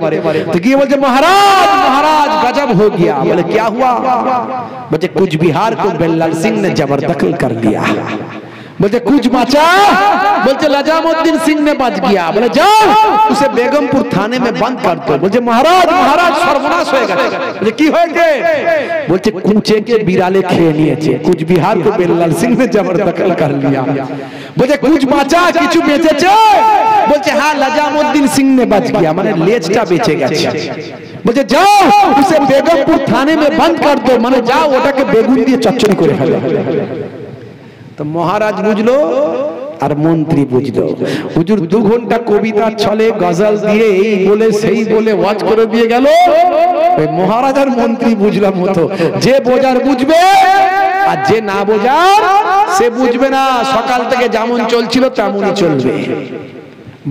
তো গিয়ে বলছে, महाराज गजब हो गया। बोले क्या हुआ? बोले कुछ बिहार को बेल्लाल सिंह ने जबरदखल कर लिया। बोलते कुछ बचा? बोलते लजामुद्दीन सिंह ने बच गया। बोले जाओ उसे बेगमपुर थाने में बंद कर दो। बोलते महाराज सर्वनाश हो गया। बोले की হয়েছে? बोलते कुचे के बिराले খেয়ে নিয়েছে। कुछ बिहार को बेल्लाल सिंह ने जबरदखल कर लिया। बोलते कुछ बचा? কিছু বেঁচেছে? बोलते हाँ, लजामुद्दीन सिंह ने बच गया, মানে লেজটা বেঁচে গেছে। बोलते जाओ उसे बेगमपुर थाने में बंद कर दो, মানে যাও ওটাকে বেগুন দিয়ে চচ্চড়ি করে ফেলো। তো মহারাজ বুঝলো আর মন্ত্রী বুঝলো। হুজুর 2 ঘন্টা কবিতা ছলে গজল দিয়ে এই বলে সেই বলে ওয়াজ করে দিয়ে গেল। ওই মহারাজ আর মন্ত্রী বুঝলাম মতো, যে বোঝার বুঝবে আর যে না বোঝার সে বুঝবে না। সকাল থেকে যেমন চলছিল তেমনই চলবে।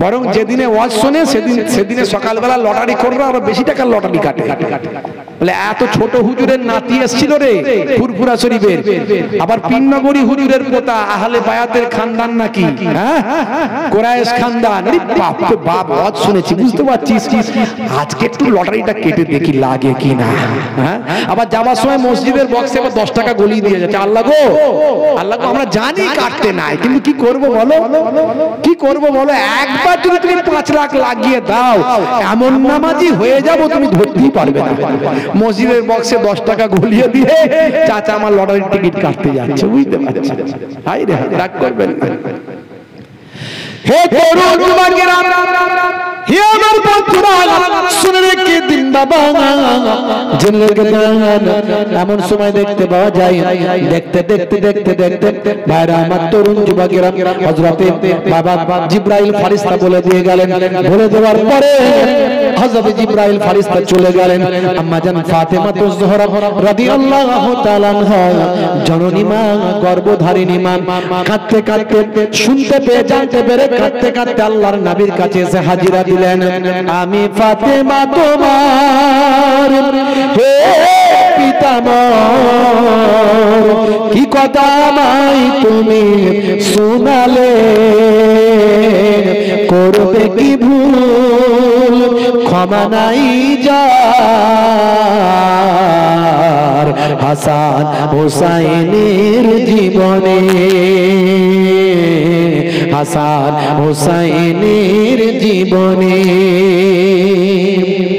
বরং যেদিনে ওয়াজ শোনে সেদিনে সকালবেলা লটারি করবে, আবার বেশি টাকার লটারি কাটে। বলে এত ছোট হুজুরের নাতি এসেছিল রে ফুরফুরা শরীফের, আবার পিননগরী হুজুরের পোতা, আহলে বায়াতের খানদান নাকি, হ্যাঁ কোরাইশ খানদান। আরে বাপ রে বাপ, ওয়াজ শুনেছি, বুঝতে পারছিস, আজকে একটু লটারিটা কেটে দেখি লাগে কিনা। হ্যাঁ, আবার যাবার সময় মসজিদের বক্সে আবার 10 টাকা গলিয়ে দিয়ে যাচ্ছে। আল্লাহ গো আমরা জানি কাটতে নাই, কিন্তু কি করব বলো, কি করব বলো? একবার যদি তুমি 5 লাখ লাগিয়ে দাও, এমন নামাজি হয়ে যাবো তুমি ধরতেই পারবে না। মসজিদের বক্সে 10 টাকা গলিয়ে দিয়ে চাচা আমার লটারির টিকিট কাটতে যাচ্ছে, বুঝতে পারছেন? হাই রে, রাগ করবেন না। হে তরুণ যুবকেরা, হে আমার বন্ধুরা শুনে রেখে দিন বাবা, জেনে রেখে দেন। এমন সময় দেখতে পাওয়া যায়, দেখতে দেখতে দেখতে দেখতে ভাইরা আমার তরুণ যুবকেরা হযরতে বাবা জিবরাইল ফেরেশতা বলে দিয়ে গেলেন। বলে দেওয়ার পরে হযরত জিবরাইল ফেরেশতা চলে গেলেন আম্মা জান ফাতেমা তুজ-জোহরা রাদিয়াল্লাহু তাআলা আনহা, জননী মা, গর্ভধারিণী মা, কাঁদতে কাঁদতে শুনতে পেয়ে জানতে পেরে কাঁদতে কাঁদতে আল্লাহর নবীর কাছে এসে হাজিরা দিলেন। আমি ফাতেমা তোমার হে পিতামহ, কি কথা আমায় তুমি শোনালে, করবে কি ভুল ক্ষমা নাই যার হাসান হোসাইনের জীবনে, হাসান হোসাইনের জীবনে।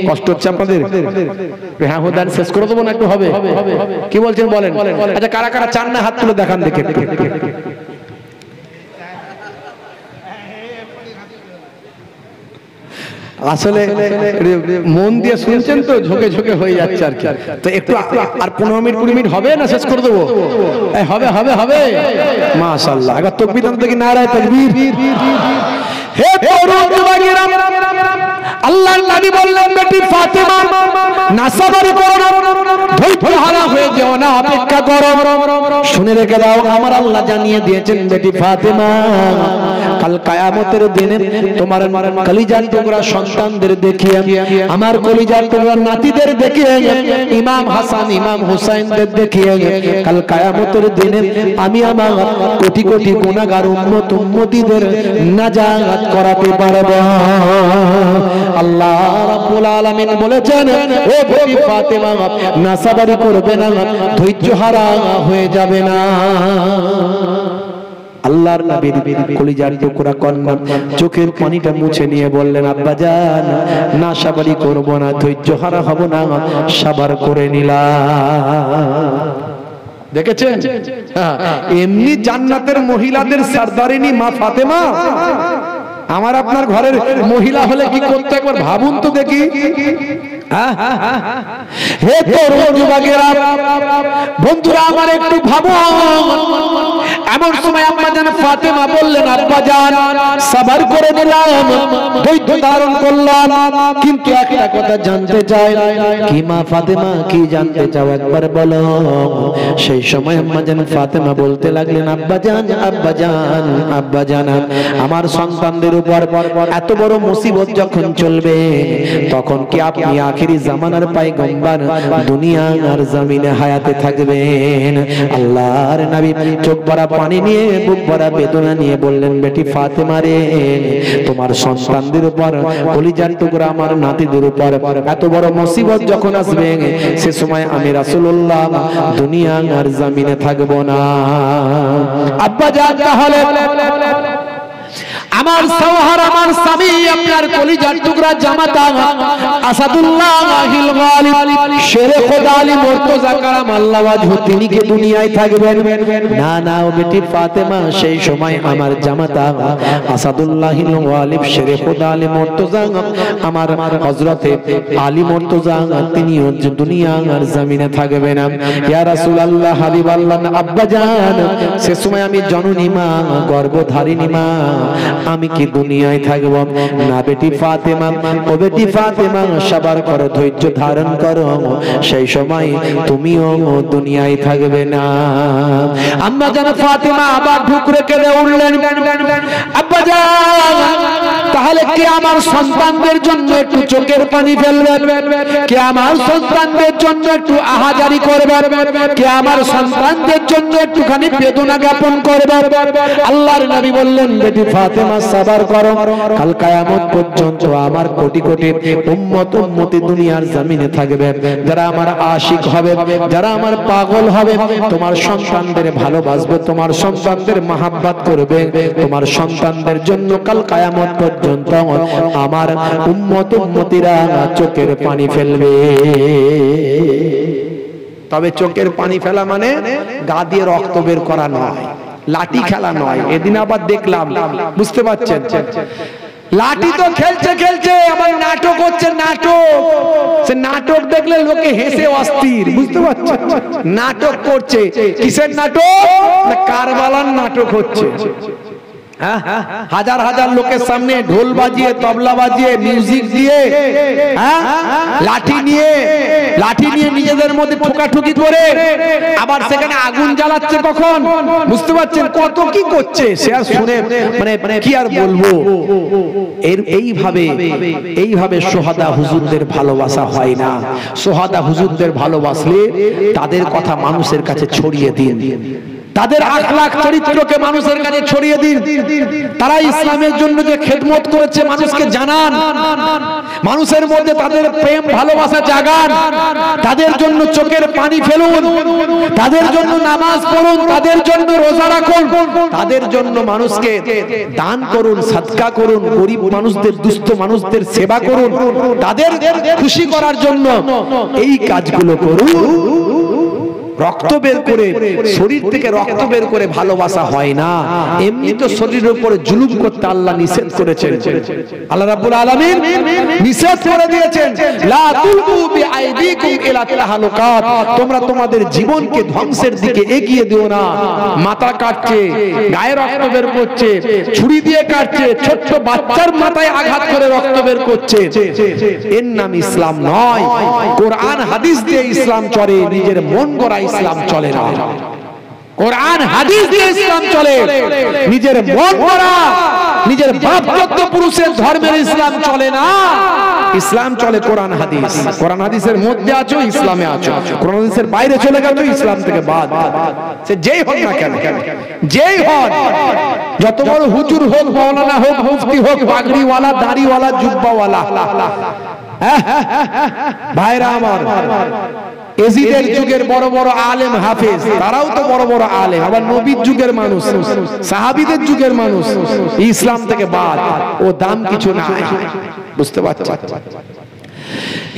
কষ্ট হচ্ছে আপনাদের? হ্যাঁ হুদান শেষ করে দেবো না, একটু হবে? কি বলছেন বলেন? আচ্ছা কারা কারা চান না হাত তুলে দেখান দেখে। আসলে মন দিয়ে শুনছেন তো, ঝোঁকে ঝোঁকে হয়ে যাচ্ছে আর কি। তো একটু আর 15 মিনিট 20 মিনিট হবে না, শেষ করে দেবো? হবে হবে হবে, মাশাআল্লাহ। আগে তাকবীর দাও দেখি, নারায়ে তাকবীর। হে তরুণ যুবকেরা, আল্লাহর নবী বললেন বেটি ফাতেমা নাসাবারি করো না, ধৈর্য হারা হয়ে যেও না, অপেক্ষা করো। শুনে রেখে দাও, আমার আল্লাহ জানিয়ে দিয়েছেন বেটি ফাতেমা, কাল কিয়ামতের দিনে তোমার কলিজার টুকরা সন্তানদের দেখিয়ে, আমার কলিজার টুকরা নাতিদের দেখিয়ে, ইমাম হাসান ইমাম হুসাইনদের দেখিয়ে কাল কিয়ামতের দিনে আমি আমার কোটি কোটি গুনাহগার উম্মত উম্মতিদের নাজাত করাতে পারব। আল্লাহ রাব্বুল আলামিন বলেছেন, ও বেটি ফাতেমা নাসাবারি করবে না, ধৈর্য হারা হয়ে যাবে না। আল্লাহর নবীর কলিজার টুকরা কন্যা চোখের পানিটা মুছে নিয়ে বললেন, আব্বাজান নাসাবারি করব না, ধৈর্য হারা হব না, সাবার করে নিলাম। দেখেছেন এমনি জান্নাতের মহিলাদের সরদারিনী মা ফাতেমা আমার আপনার ঘরের মহিলা হলে কি করতে একবার ভাবুন তো দেখি। হে তরুণ যুবকেরা, বন্ধুরা আমার একটু ভাবুন। এমন সময় আম্মা জান ফাতেমা বললেন, আব্বাজান সবর করে নিলাম, ধৈর্য ধারণ করলাম, কিন্তু একটা কথা জানতে চাই। কি মা ফাতেমা, কি জানতে চাও একবার বলো। সেই সময় আম্মা জান ফাতেমা বলতে লাগলেন, আব্বাজান আব্বাজান আব্বাজান, আমার সন্তানদের উপর এত বড় মুসিবত যখন চলবে, তখন কি আপনি আখিরি জামানার পয়গম্বর দুনিয়ার জমিনে হায়াতে থাকবেন? আল্লাহর নবী চোখ ভরা পানি নিয়ে, বুক ভরা বেদনা নিয়ে বললেন, বেটি ফাতেমা রে, তোমার সন্তানদের উপর, কলিজার টুকরা আমার নাতিদের উপর এত বড় মুসিবত যখন আসবে, সে সময় আমি রাসূলুল্লাহ দুনিয়ার জমিনে থাকব না। আব্বাজান তাহলে আমার সওহার, আমার স্বামী, আপনার কলিজার টুকরা জামাতা আসাদুল্লাহিল গালিব, শেরে খোদা আলী মুর্তজা কারামাল্লাহু ওয়াজহু, তিনি কি দুনিয়ায় থাকবেন? না না, ও বেটি ফাতেমা, সেই সময় আমার জামাতা আসাদুল্লাহিল গালিব, শেরে খোদা আলী মুর্তজা, আমার হযরতে আলী মুর্তজা, তিনি দুনিয়ার জমিনে থাকবেন। ইয়া রাসূলুল্লাহ, হাবিবাল্লাহ, আব্বাজান সে সময় আমি জননী মা, গর্ভধারিণী মা, আমি কি দুনিয়ায় থাকব? না বেটি ফাতেমা, ও বেটি ফাতেমা, সবার করো, ধৈর্য ধারণ করো, সেই সময় তুমিও দুনিয়ায় থাকবে না। আম্মা জান ফাতেমা আবার ঢুকরে কেঁদে উঠলেন, আব্বাজান তাহলে কে আমার সন্তানদের জন্য একটু চোখের পানি ফেলবে? কে আমার সন্তানদের জন্য একটু আহাজারি করবে? কে আমার সন্তানদের জন্য একটুখানি বেদনা জ্ঞাপন করবে? আল্লাহর নবী বললেন, বেটি ফাতেমা সবর করো, কাল কিয়ামত পর্যন্ত আমার কোটি কোটি উম্মত উম্মতি দুনিয়ার জমিনে থাকবে, যারা আমার আশিক হবে, যারা আমার পাগল হবে, তোমার সন্তানদের ভালোবাসবে, তোমার সন্তানদের মহব্বত করবে, তোমার সন্তানদের জন্য কাল কিয়ামত পর্যন্ত আমার উম্মত উম্মতিরা চোখের পানি ফেলবে। তবে চোখের পানি ফেলা মানে গা দিয়ে রক্ত বের করা নয়, লাঠি খেলা নয়। এদিন আবার দেখলাম, বুঝতে পারছেন, লাঠি তো খেলছে খেলছে আবার নাটক হচ্ছে, নাটক। সে নাটক দেখলে লোকে হেসে অস্থির, বুঝতে পারছেন? নাটক করছে, কিসের নাটক? না কারবালার নাটক হচ্ছে। হাজার হাজার লোকের সামনে ঢোল বাজিয়ে, তবলা বাজিয়ে, মিউজিক দিয়ে, লাঠি নিয়ে নিজেদের মধ্যে ঠোকাঠুকি করে, আবার সেখানে আগুন জ্বালাচ্ছে। কখন? বুঝতে পারছেন কত কি করছে, সে আর শুনে মানে কি আর বলবো। এইভাবে সোহাদা হুজুরদের ভালোবাসা হয় না। সোহাদা হুজুরদের ভালোবাসলে তাদের কথা মানুষের কাছে ছড়িয়ে দিন, তাদের আখলাক চরিত্রকে মানুষের কাছে ছড়িয়ে দিন। তারা ইসলামের জন্য যে খেদমত করেছে মানুষকে জানান, মানুষের মধ্যে তাদের প্রেম ভালোবাসা জাগান, তাদের জন্য চোখের পানি ফেলুন, তাদের জন্য নামাজ পড়ুন, তাদের জন্য রোজা রাখুন, তাদের জন্য মানুষকে দান করুন, সাদকা করুন, গরিব মানুষদের, দুস্থ মানুষদের সেবা করুন, তাদের খুশি করার জন্য এই কাজগুলো করুন। রক্ত বের করে, শরীর থেকে রক্ত বের করে ভালোবাসা হয় না। এমনি তো শরীরের উপরে জুলুম করতে আল্লাহ নিষেধ করেছেন। আল্লাহ রাব্বুল আলামিন নিষেধ করে দিয়েছেন, লা তুলকু বিআইদিকুম ইলা তাহলুকাত, তোমরা তোমাদের জীবনকে ধ্বংসের দিকে এগিয়ে দিও না। মাথা কাটছে, গায়ে রক্ত বের করছে, ছুরি দিয়ে কাটছে, ছোট্ট বাচ্চার মাথায় আঘাত করে রক্ত বের করছে, এর নাম ইসলাম নয়। কোরআন হাদিস দিয়ে ইসলাম চলে, নিজের মন গড়া ইসলাম চলে না। কোরআন হাদিস দিয়ে ইসলাম চলে, নিজের মন গড়া, নিজের বাপদত্ত পুরুষের ধর্মের ইসলাম চলে না। ইসলাম চলে কোরআন হাদিস। কোরআন হাদিসের মধ্যে আছো, ইসলামে আছো। কোরআন হাদিসের বাইরে চলে গেছো, ইসলাম থেকে বাদ। সে যেই হোক না কেন, যেই হোক, যত বড় হুজুর হোক, মাওলানা হোক, মুফতি হোক, পাগড়িওয়ালা, দাড়িওয়ালা, জুব্বাওয়ালা, ভাইরা আমার, এজিদের যুগের বড় বড় আলেম হাফেজ, তারাও তো বড় বড় আলেম, আবার নবীর যুগের মানুষ, সাহাবীদের যুগের মানুষ, ইসলাম থেকে বাদ, ও দাম কিছু না। বুঝতে পারছেন?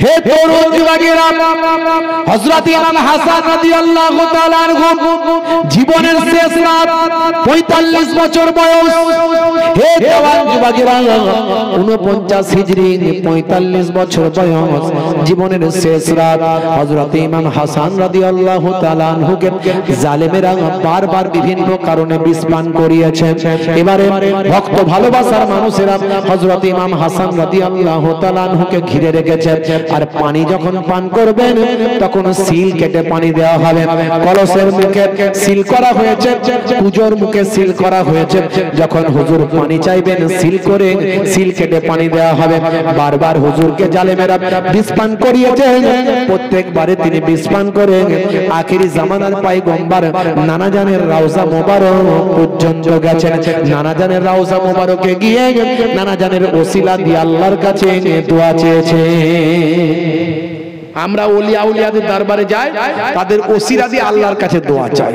হে তরুণ যুবকেরা, হযরত ইমাম হাসান রাদিয়াল্লাহু তাআলা আনহু জীবনের শেষ রাত, 45 বছর বয়স। হে জওয়ান যুবকেরা, 49 হিজরি, 45 বছর বয়স, জীবনের শেষ রাত। হযরত ইমাম হাসান রাদিয়াল্লাহু তাআলা আনহুকে জালেমেরা বারবার বিভিন্ন কারণে বিষ পান করিয়েছে। এবারে ভক্ত ভালোবাসার মানুষেরা হযরত ইমাম হাসান রাদিয়াল্লাহু তাআলা আনহুকে ঘিরে রেখেছে। আর পানি যখন পান করবেন তখন সিল কেটে পানি দেওয়া হবে। কলসের মুখে সিল করা হয়েছে, পূজোর মুখে সিল করা হয়েছে। যখন হুজুর পানি চাইবেন সিল করে, সিল কেটে পানি দেওয়া হবে। বারবার হুজুরকে জালেমেরা বিষ পান করিয়েছে, প্রত্যেকবারে তিনি বিষ পান করে আখিরি জামানার পয়গম্বর নানা জানের রওজা মোবারক পর্যন্ত গেছেন। নানা জানের রওজা মোবারকে গিয়ে নানা জানের ওসিলা দিয়ে আল্লাহর কাছে দোয়া চেয়েছে। আমরা ওলিয়া উলিয়াদের দরবারে যাই, তাদের ওসিলা দিয়ে আল্লাহর কাছে দোয়া চাই।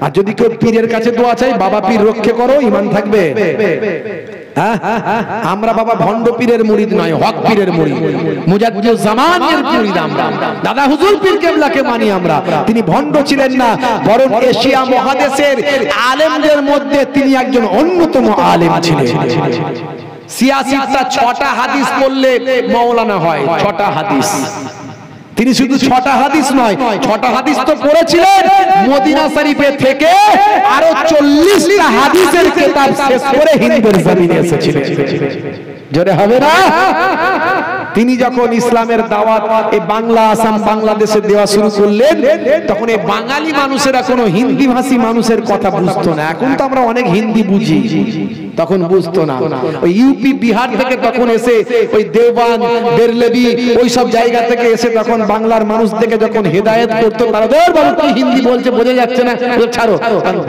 আর যদি কেউ পীরের কাছে দোয়া চাই, বাবা পীর রক্ষা করো, ঈমান থাকবে। আমরা বাবা ভণ্ড পীরের মুরিদ নয়, হক পীরের মুরিদ, মুজাদ্দিদুজ জামানের মুরিদ আমরা। দাদা হুজুর পীর কেবলাকে মানি আমরা। তিনি ভণ্ড ছিলেন না, বরং এশিয়া মহাদেশের আলেমদের মধ্যে তিনি একজন অন্যতম আলেম ছিলেন। সিয়াসিটা 6টা হাদিস পড়লে মাওলানা হয়, 6টা হাদিস। তিনি শুধু 6টা হাদিস নয়, 6টা হাদিস তো পড়েছিলেন, মদিনা শরীফে থেকে আরো 40টা হাদিসের কিতাব শেষ করে হিন্দের জমিনে এসেছিলেন। জোরে হবে না? তিনি যখন ইসলামের দাওয়াত এই বাংলা, আসাম, বাংলাদেশে দেওয়া শুরু করলেন, তখন এই বাঙালি মানুষেরা কোনো হিন্দি ভাষী মানুষের কথা বুঝতো না। এখন তো আমরা অনেক হিন্দি বুঝি, তখন বুঝতো না। ওই ইউপি, বিহার থেকে তখন এসে, ওই দেওবান, বেরলেবি, ওই সব জায়গা থেকে এসে তখন বাংলার মানুষ থেকে যখন হেদায়েত করতো, তারা ধর বাবু কি হিন্দি বলছে, বোঝা যাচ্ছে না, ছাড়ো,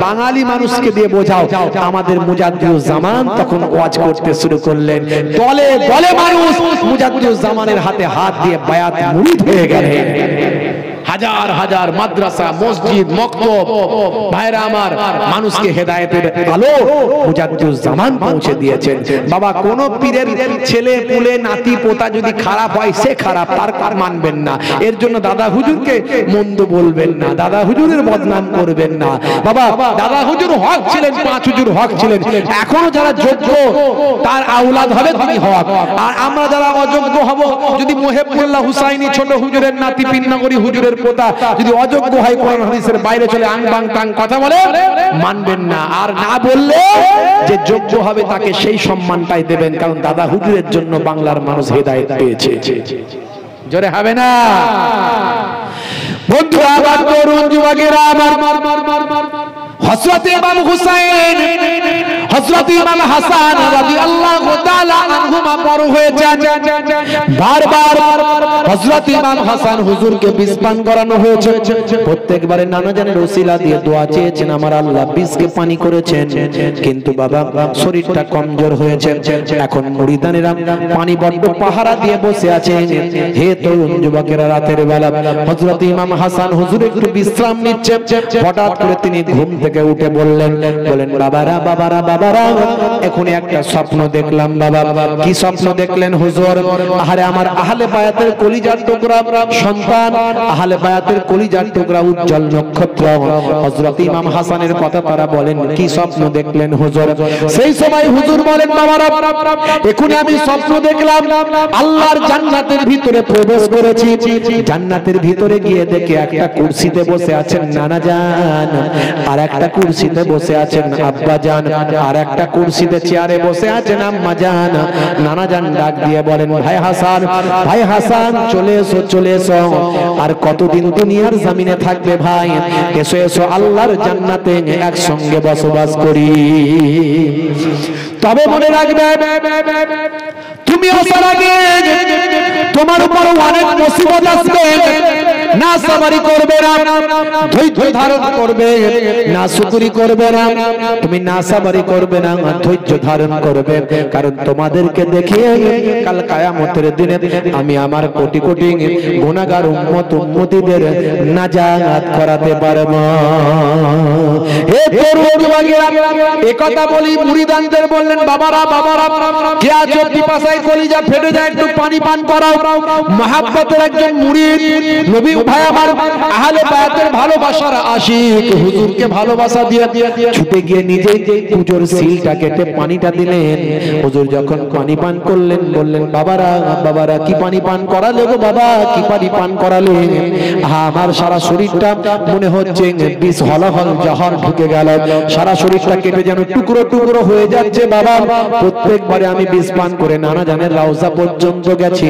বাঙালি মানুষকে দিয়ে বোঝাও। আমাদের মুজাদ্দিদুজ জামান তখন ওয়াজ করতে শুরু করলেন। দলে দলে মানুষ মুজাদ্দিদুজ জামানের হাতে হাত দিয়ে বায়াত মুরিদ হয়ে গেলেন। হাজার হাজার মাদ্রাসা, মসজিদ, মক্তব ভাইরা আমার মানুষকে হেদায়েতের আলো মুজাদ্দিদুজ্জামান পৌঁছে দিয়েছেন। বাবা কোন পীরের ছেলে পুলে নাতি পোতা যদি খারাপ হয় সে খারাপ, তার মানবেন না। এর জন্য দাদা হুজুরকে মন্দ বলবেন না, দাদা হুজুরের বদনাম করবেন না। বাবা দাদা হুজুর হক ছিলেন, পাঁচ হুজুর হক ছিলেন, এখনো যারা যোগ্য তার আওলাদ হবে তিনি হক। আর আমরা যারা অযোগ্য হব, যদি মুহিবুল্লাহ হুসাইনি ছোট হুজুরের নাতি পিন্নগরী হুজুরের পোতা যদি অযোগ্য হয়, কোরআন হাদিসের বাইরে চলে আং বাং টাং কথা বলে, মানবেন না। আর না বললে যে যোগ্য হবে তাকে সেই সম্মানটাই দেবেন, কারণ দাদা হুজুরের জন্য বাংলার মানুষ হেদায়েত পেয়েছে। জোরে হবে না বন্ধুরা? আমার তরুণ যুবকেরা, আমার হযরত ইমাম হুসাইন, হযরত ইমাম হাসান রাদিয়াল্লাহু তাআলা আনহুমা বড় হয়েছেন। বারবার হযরত ইমাম হাসান হুজুরকে বিষ পান করানো হয়েছে। প্রত্যেকবারে নানা জানের ওসিলা দিয়ে দোয়া চেয়েছেন, আমার আল্লাহ বিষকে পানি করেছেন, কিন্তু বাবা শরীরটা কমজোর হয়েছে। এখন মুরিদানেরা পানি বড্ড পাহারা দিয়ে বসে আছেন। হে তরুণ যুবকেরা, রাতের বেলা হযরত ইমাম হাসান হুজুর একটু বিশ্রাম নিচ্ছে। হঠাৎ করে তিনি ঘুম থেকে উঠে বললেন বাবারা বাবারা বাবারা, এখনই একটা স্বপ্ন দেখলাম। বাবা কি স্বপ্ন দেখলেন হুজুর? আহারে আমার আহলে বায়াতের কলিজার টুকরা সন্তান, আহলে বায়াতের কলিজার টুকরা উজ্জ্বল নক্ষত্র হযরত ইমাম হাসানের কথা তারা বলেন, কি স্বপ্ন দেখলেন হুজুর? সেই সময় হুজুর বলেন, বাবারা এখনই আমি স্বপ্ন দেখলাম আল্লাহর জান্নাতের ভিতরে প্রবেশ করেছি। জান্নাতের ভিতরে গিয়ে দেখে একটা কুরসিতে বসে আছেন নানা জান, আর একটা কুরসিতে বসে আছেন আব্বা জান, আর একটা কুরসিতে চেয়ারে বসে আছেন আম্মা জান। নানা জান ডাক দিয়ে বলেন, ভাই হাসান, ভাই হাসান চলে এসো, চলে এসো। আর কতদিন দুনিয়ার জমিনে থাকবে ভাই? এসো এসো আল্লাহর জান্নাতে একসঙ্গে বসবাস করি। তবে মনে রাখবে তুমি আসার আগে তোমার উপর অনেক মুসিবত আসবে। না সাবারি করবে না, ধৈর্য ধারণ করবে না, শুকরি করবে না, তুমি না সাবারি করবে না, ধৈর্য ধারণ করবে। কারণ তোমাদেরকে দেখে কাল কিয়ামতের দিনে আমি আমার কোটি কোটি গুনাহগার উম্মত উম্মতিদের নাজাত করাতে পারব। হে তরুণ যুবকেরা, এই কথা বলি মুরিদানদের বললেন, বাবারা বাবারা কে আছো পিপাসায় কলিজা ফেটে যায়, একটু পানি পান করাও। মহব্বতের একজন মুরিদ নবী ভাই আমার আহলে বায়াতের ভালোবাসার আশিক হুজুরকে ভালোবাসা দিয়ে ছুটে গিয়ে নিজেই পূজোর সিলটা কেটে পানিটা দিলেন। হুজুর যখন পানি পান করলেন বললেন, বাবারা বাবারা কি পানি পান করালে গো বাবা, কি পানি পান করালে? আমার সারা শরীরটা মনে হচ্ছে বিষ হলহল জহর ঢুকে গেল, সারা শরীরটা কেটে যেন টুকরো টুকরো হয়ে যাচ্ছে বাবা। প্রত্যেকবারে আমি বিষ পান করে নানা জানের রওজা পর্যন্ত গেছি,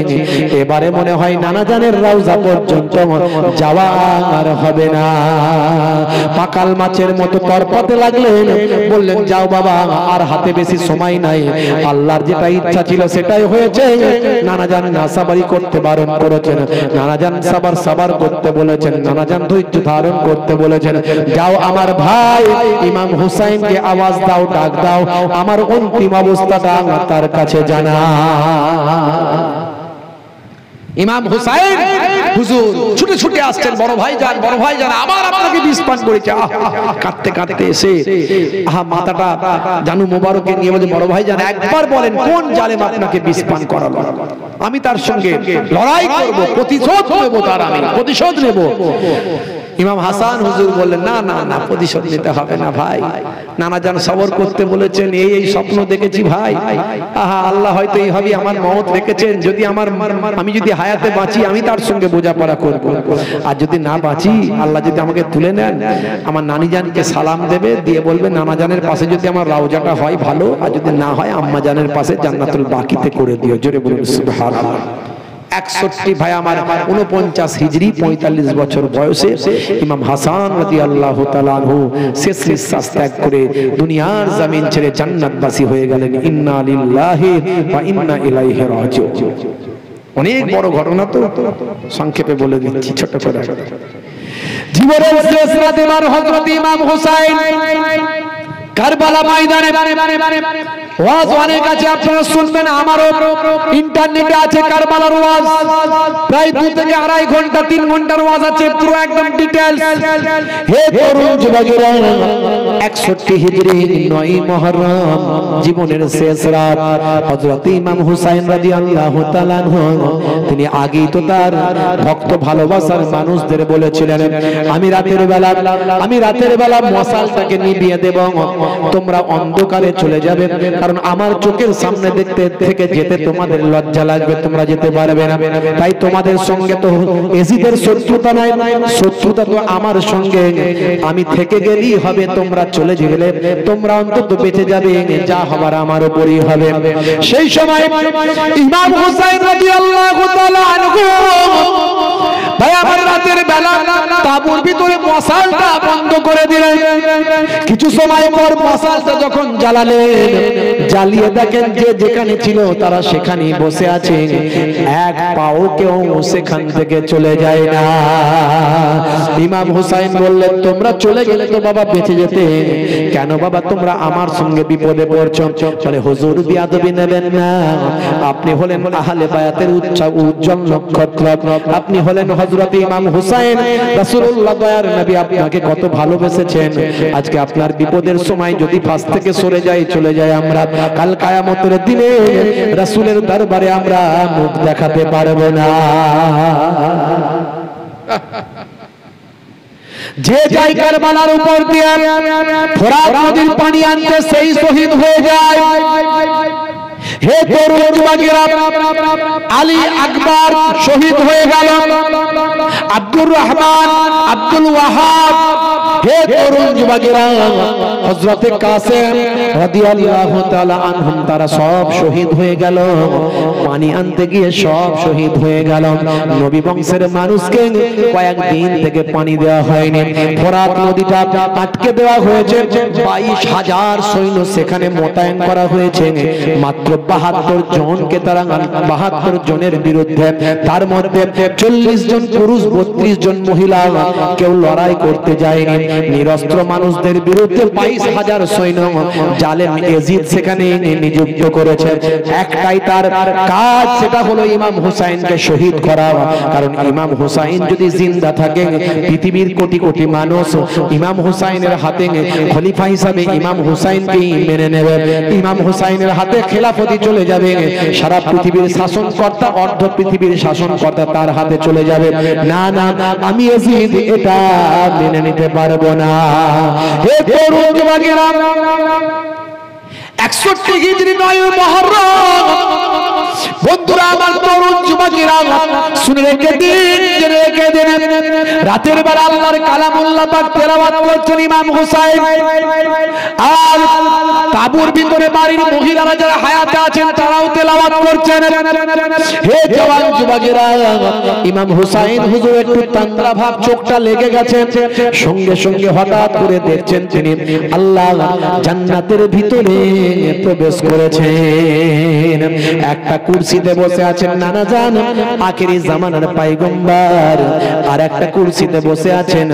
এবারে মনে হয় নানা জানের রওজা পর্যন্ত যাওয়া আর হবে না। পাকাল মাছের মতো তরপাতে লাগলেন, বললেন যাও বাবা, আর হাতে বেশি সময় নাই, আল্লাহর যেটা ইচ্ছা ছিল সেটাই হয়েছে। নানা জান নাসাবারি করতে বারণ করেছেন, নানা জান সাবার করতে বলেছেন, নানা জান ধৈর্য ধারণ করতে বলেছেন। যাও আমার ভাই ইমাম হুসাইনকে আওয়াজ দাও, ডাক দাও, আমার অন্তিম অবস্থাটা তার কাছে জানা। ইমাম হুসাইন হুজুর ছুটে ছুটে আসছেন, বড় ভাই যান, বড় ভাই যান, আবার আপনাকে বিষ পান করেছে। কাঁদতে কাঁদতে এসে মাথাটা জানু মোবারকে নিয়ে বলে, বড় ভাই যান একবার বলেন কোন জালেম আপনাকে বিষ পান করালো? আমি তার সঙ্গে লড়াই করব, প্রতিশোধ নেব, তার আমি প্রতিশোধ নেব। ইমাম হাসান হুজুর বললেন, না না না, প্রতিশোধ নিতে হবে না ভাই, নানা জান সবর করতে বলেছেন, এই স্বপ্ন দেখেছি ভাই। আল্লাহ হয়তো এইভাবে আমার মওত রেখেছেন, যদি আমি যদি হায়াতে বাঁচি আমি তার সঙ্গে বোঝাপড়া করব, আর যদি না বাঁচি আল্লাহ যদি আমাকে তুলে নেন, আমার নানি জানকে সালাম দেবে, দিয়ে বলবে নানা জানের পাশে যদি আমার রওজাটা হয় ভালো, আর যদি না হয় আম্মা জানের পাশে জান্নাতুল বাকিতে করে দিও। জোরে বলুন সুবহানাল্লাহ। 61 ভাই আমার 49 হিজরি 45 বছর বয়সে ইমাম হাসান রাদিয়াল্লাহু তাআলা আনহু শেষ নিঃশ্বাস ত্যাগ করে দুনিয়ার জমিন ছেড়ে জান্নাতবাসী হয়ে গেলেন। ইন্না লিল্লাহি ওয়া ইন্না ইলাইহি রাজিউন। অনেক বড় ঘটনা, তো সংক্ষেপে বলে দিচ্ছি ছোট করে। জীবনের শেষ রাতে হযরত ইমাম হুসাইন কারবালা ময়দানে ওয়াজ অনেক আছে, আপনারা শুনবেন। আমারও ইন্টারনেটে আছে কারবালার ওয়াজ, প্রায় 2 থেকে 2.5 ঘন্টা 3 ঘন্টার ওয়াজ আছে, পুরো একদম ডিটেইলস। হে তরুণ যুবকেরা, 61 হিজরি 9 মুহররম জীবনের শেষ রাত, হযরত ইমাম হুসাইন রাদিয়াল্লাহু তাআলা তিনি আগেই তো তার ভক্ত ভালোবাসার মানুষদের বলেছিলেন, আমি রাতের বেলা মশালটাকে নিভিয়ে দেব, তোমরা অন্ধকারে চলে যাবে, কারণ আমার চোখের সামনে দেখতে থেকে যেতে তোমাদের লজ্জা লাগবে, তোমরা যেতে পারবে না। তাই তোমাদের সঙ্গে তো এজিদের শত্রুতা নাই, শত্রুতা তো আমার সঙ্গে, আমি থেকে গেলেই হবে, তোমরা চলে গেলে তোমরা অন্তত বেঁচে যাবে, যা হবার আমার উপরই হবে। সেই সময় ইমাম হুসাইন রাদিয়াল্লাহু তাআলা আনহু ভাই আমার রাতের বেলা তাঁবুর ভিতরে মশালটা বন্ধ করে দিলেন। কিছু সময় পর মশালটা যখন জ্বালালেন, জ্বালিয়ে দেখেন যে যেখানে ছিল তারা সেখানেই বসে আছে, এক পাও কেউ সেখান থেকে চলে যায় না। ইমাম হুসাইন বললেন, তোমরা চলে গেলে তো বাবা বেঁচে যেতে, কেন বাবা তোমরা আমার সঙ্গে বিপদে পড়ছো? বলে হুজুর বিয়াদবি নেবেন না, আপনি হলেন আহলে বায়াতের উজ্জ্বল নক্ষত্র, আপনি হলেন হযরত ইমাম হুসাইন, রাসূলুল্লাহ দয়ার নবী আপনাকে কত ভালোবেসেছেন। আজকে আপনার বিপদের সময় যদি পাশ থেকে সরে যায়, চলে যায়, আমরা কাল কিয়ামতের দিনে রাসূলের দরবারে আমরা মুখ দেখাতে পারবো না। যে যায় কারবালার উপর দিয়ে ফোরাত নদীর পানি আনতে, সেই শহীদ হয়ে যায়। হে তরুণ যুবকেরা, আলী আকবর শহীদ হয়ে গেল, আব্দুর রহমান, আব্দুল ওয়াহাব, হে তরুণ যুবকেরা, হযরত কাসেম রাদিয়াল্লাহু তাআলা আনহুম তারা সব শহীদ হয়ে গেল। পানি আনতে গিয়ে সব শহীদ হয়ে গেল। নবী বংশের মানুষকে কয়েকদিন থেকে পানি দেওয়া হয়নি, ফোরাত নদীটা আটকে দেওয়া হয়েছে। 22,000 সৈন্য সেখানে মোতায়েন করা হয়েছে, মাত্র 72 জনকে তারা 72 জনের বিরুদ্ধে, তার মধ্যে 40 জন পুরুষ 32 জন মহিলা, কেউ লড়াই করতে যায়নি। নিরস্ত্র মানুষদের বিরুদ্ধে 22,000 সৈন্য জালেম এজিদ সেখানে নিযুক্ত করেছে। একটাই তার কাজ, সেটা হলো ইমাম হুসাইনকে শহীদ করা। কারণ ইমাম হুসাইন যদি জিন্দা থাকে, পৃথিবীর কোটি কোটি মানুষ ইমাম হুসাইনের হাতে খলিফা হিসাবে ইমাম হুসাইনকেই মেনে নেবে। ইমাম হুসাইনের হাতে খেলাফতি চলে যাবে, সারা পৃথিবীর শাসনকর্তা, অর্ধ পৃথিবীর শাসনকর্তা তার হাতে চলে যাবে। না না, আমি এজিদ এটা মেনে নিতে পারবো না। হে তরুণ যুবকেরা, 61 হিজরি 9 মুহররম, বন্ধুরা আমার, তরুণ যুবকেরা শুনে রেখে দিন, রেখে দিন, রাতের বেলা আল্লাহর কালামুল্লাহ পাক তেলাওয়াত করছেন ইমাম হুসাইন, আর তাঁবুর ভিতরে বাড়ির মহিলারা যারা হায়াতে আছেন তারাও তেলাওয়াত করছেন। হে জওয়ান যুবকেরা, ইমাম হুসাইন হুজুর একটু তান্দ্রা ভাব, চোখটা লেগে গেছে। সঙ্গে সঙ্গে হঠাৎ করে দেখছেন তিনি আল্লাহ জান্নাতের ভিতরে প্রবেশ করেছেন। একটা কুরসিতে বসে আছেন নানা জান আখেরি জামানার পয়গম্বর, আর একটা কুরসিতে বসে আছেন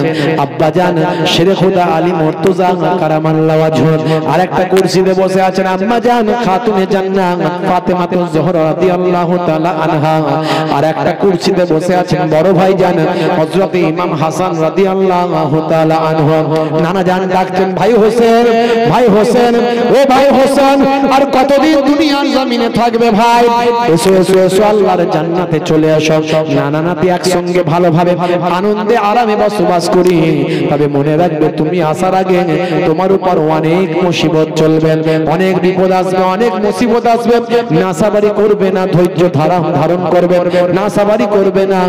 আব্বা জান শেরে খোদা আলী মুর্তজা কারামাল্লাহু ওয়াজহু, আর একটা কুরসিতে বসে আছেন আম্মা জান খাতুনে জান্নাত ফাতেমাতুজ জোহরা রাদিয়াল্লাহু তাআলা আনহা, আর একটা কুরসিতে বসে আছেন বড় ভাই জান হযরত ইমাম হাসান রাদিয়াল্লাহু তাআলা আনহু। নানা জান ডাকছেন, ভাই হোসেন, ভাই হোসেন, ও ভাই হোসেন, আর কতদিন দুনিয়ার জমিনে থাকবে ভাই? এসো এসো এসো, আল্লাহর জান্নাতে চলে আসো। নানা নাতি একসঙ্গে ভালোভাবে আনন্দে আরামে বসবাস করি, তবে মনে রাখবে তুমি আসার আগে তোমার উপর অনেক মুসিবত চলবে, অনেক বিপদ আসবে, অনেক মুসিবত আসবে। নাসাবারি করবে না, ধৈর্য ধারণ করবে, নাসাবারি করবে না,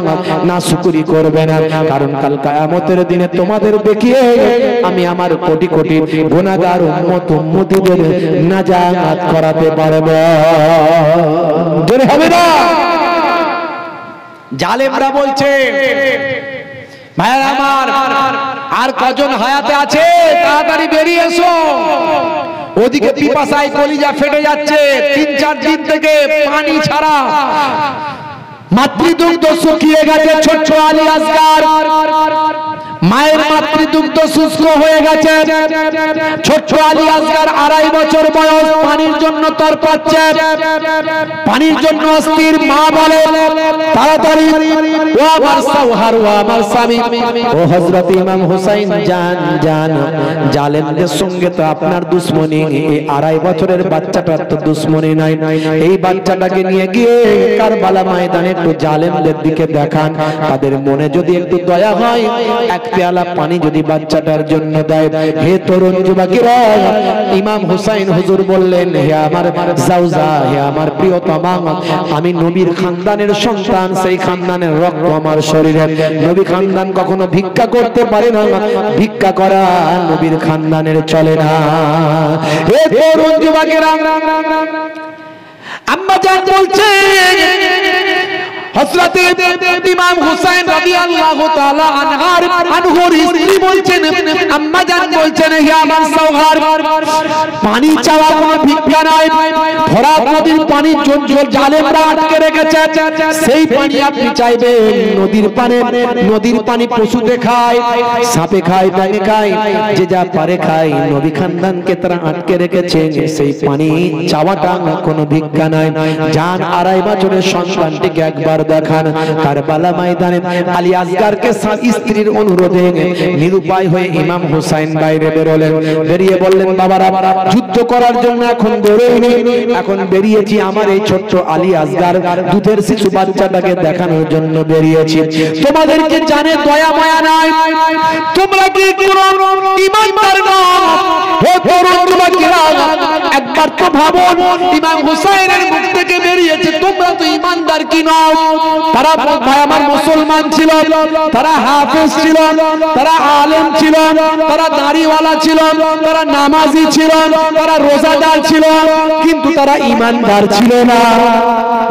নাশুকরি করবে না, কারণ কাল কিয়ামতের দিনে তোমাদের দেখিয়ে আমি আমার কোটি কোটি গুনাহগার উম্মত উম্মতীদের নাজাত করাতে পারবো। জোরে হবে না? জালেমরা বলছে, ভাইরা আমার, আর কজন হায়াতে আছে তাড়াতাড়ি বেরিয়ে এসো। ওদিকে পিপাসায় কলিজা ফেটে যাচ্ছে, 3-4 দিন থেকে পানি ছাড়া, মাতৃদুগ্ধ শুকিয়ে গেছে। ছোট্ট আলী আসগার মায়ের মাতৃদুগ্ধ শুষ্ক হয়ে গেছে। ছোট্ট আলী আসগার 2.5 বছর বয়স, পানির জন্য তরপাচ্ছে, পানির জন্য অস্থির। মা বলে তাড়াতাড়ি ও আমার সাওহার, ও আমার স্বামী, ও হযরত ইমাম হুসাইন যান যান, জালেমদের সঙ্গে তো আপনার দুশমনি। এই 2.5 বছরের বাচ্চাটার তো দুশমনি নাই, এই বাচ্চাটাকে নিয়ে গিয়ে কারবালা ময়দানে একটু জালেমদের দিকে দেখান, তাদের মনে যদি একটু দয়া হয়, এক পেয়ালা পানি যদি বাচ্চাটার জন্য দেয়। হে তরুণ যুবকেরা, ইমাম হুসাইন হুজুর বললেন, হে আমার জাওজা, হে আমার প্রিয়তমা, আমি নবীর খানদানের সন্তান, সেই খানদানের রক্ত আমার শরীরে। নবী খানদান কখনো ভিক্ষা করতে পারে না, ভিক্ষা করা নবীর খানদানের চলে না। হে তরুণ যুবকেরা, আম্মা জান বলছেন, হযরত ইমাম হুসাইন রাদিয়াল্লাহু তাআলা আনহুর স্ত্রী বলছেন, আম্মা জান বলছেন, হে আমার সাওহার, পানি চাওয়া কোনো ভিক্ষা নয়। ফোরাত নদীর পানি জালেমরা আটকে রেখেছে, সেই পানি আপনি চাইবেন। নদীর পানি পশুতে খায়, সাপে খায়, ব্যাঙে খায়, যে যা পারে খায়। নবী খানদানকে তারা আটকে রেখেছে, সেই পানি চাওয়াটা কোনো ভিক্ষা নয়। যান 2.5 বছরের সন্তানটিকে একবার দেখান। কারবালা ময়দানে আলী আসগারকে স্ত্রীর অনুরোধে নিরুপায় হয়ে ইমাম হুসাইন বাইরে বেরোলেন। বেরিয়ে বললেন, বাবারা, যুদ্ধ করার জন্য এখন বেরোইনি, এখন বেরিয়েছি আমার এই ছোট্ট আলী আসগার দুধের শিশু বাচ্চাটাকে দেখানোর জন্য বেরিয়েছি। তোমাদেরকে জানে দয়া মায়া নাই, তোমরা কি কোনো ঈমানদার নও? হে তরুণ যুবকেরা, একবার তো ভাবুন, ইমাম হুসাইনের মুখ থেকে বেরিয়েছে, তোমরা তো ঈমানদার কি নও? তারা ভাই আমার মুসলমান ছিল, তারা হাফেজ ছিল, তারা আলেম ছিল, তারা দাড়িওয়ালা ছিল, তারা নামাজি ছিল, তারা রোজাদার ছিল, কিন্তু তারা ঈমানদার ছিল না।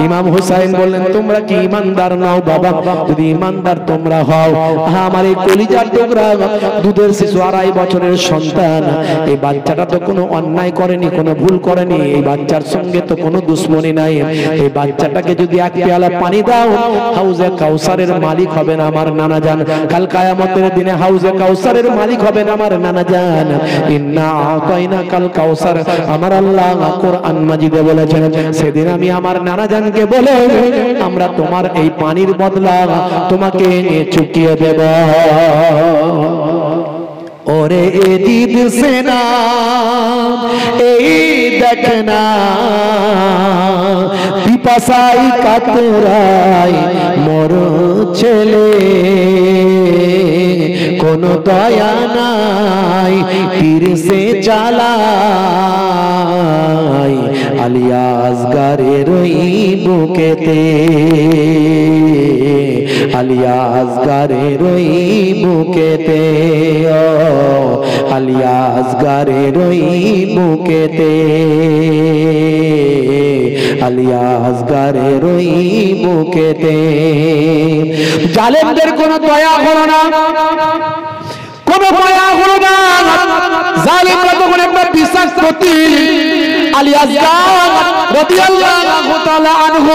ইমাম হুসাইন বললেন, তোমরা কি ঈমানদার নাও? বাবা, যদি ঈমানদার তোমরা হও, আমার এই কলিজার টুকরা দুধের শিশু 2.5 বছরের সন্তান, এই বাচ্চাটা তো কোনো অন্যায় করেনি, কোনো ভুল করেনি, এই বাচ্চার সঙ্গে তো কোনো দুশ্মনী নাই। এই বাচ্চাটাকে যদি এক পেয়ালা পানি দাও, হাউজে কাউসারের মালিক হবেন আমার নানা জান। কাল কিয়ামতের দিনে হাউজে কাউসারের মালিক হবেন আমার নানা জান। ইন্না আতাইনা কাল কাউসার, আমার আল্লাহ কোরআন মাজিদে বলেছেন, সেদিন আমি আমার নানা জানকে বলে, আমরা তোমার এই পানির বদলা তোমাকে চুকিয়ে দেব। ওরে এদিদ সেনা, এই দেখনা, পিপাসাই কাতরাই মোর ছেলে, কোনো দয়া নাই, তীর সে চালাই আলী আসগারের ওই বুকেতে, আলী আসগারের ওই বুকেতে, আলী আসগারের ওই বুকেতে, আলী আসগারের ওই বুকেতে। জালেমদের কোনো দয়া হলো না, কোনো দয়া হলো না। জালেমরা তখন একটা বিষাক্ত তীর আলী আসগার রাদিয়াল্লাহু তাআলা আনহু,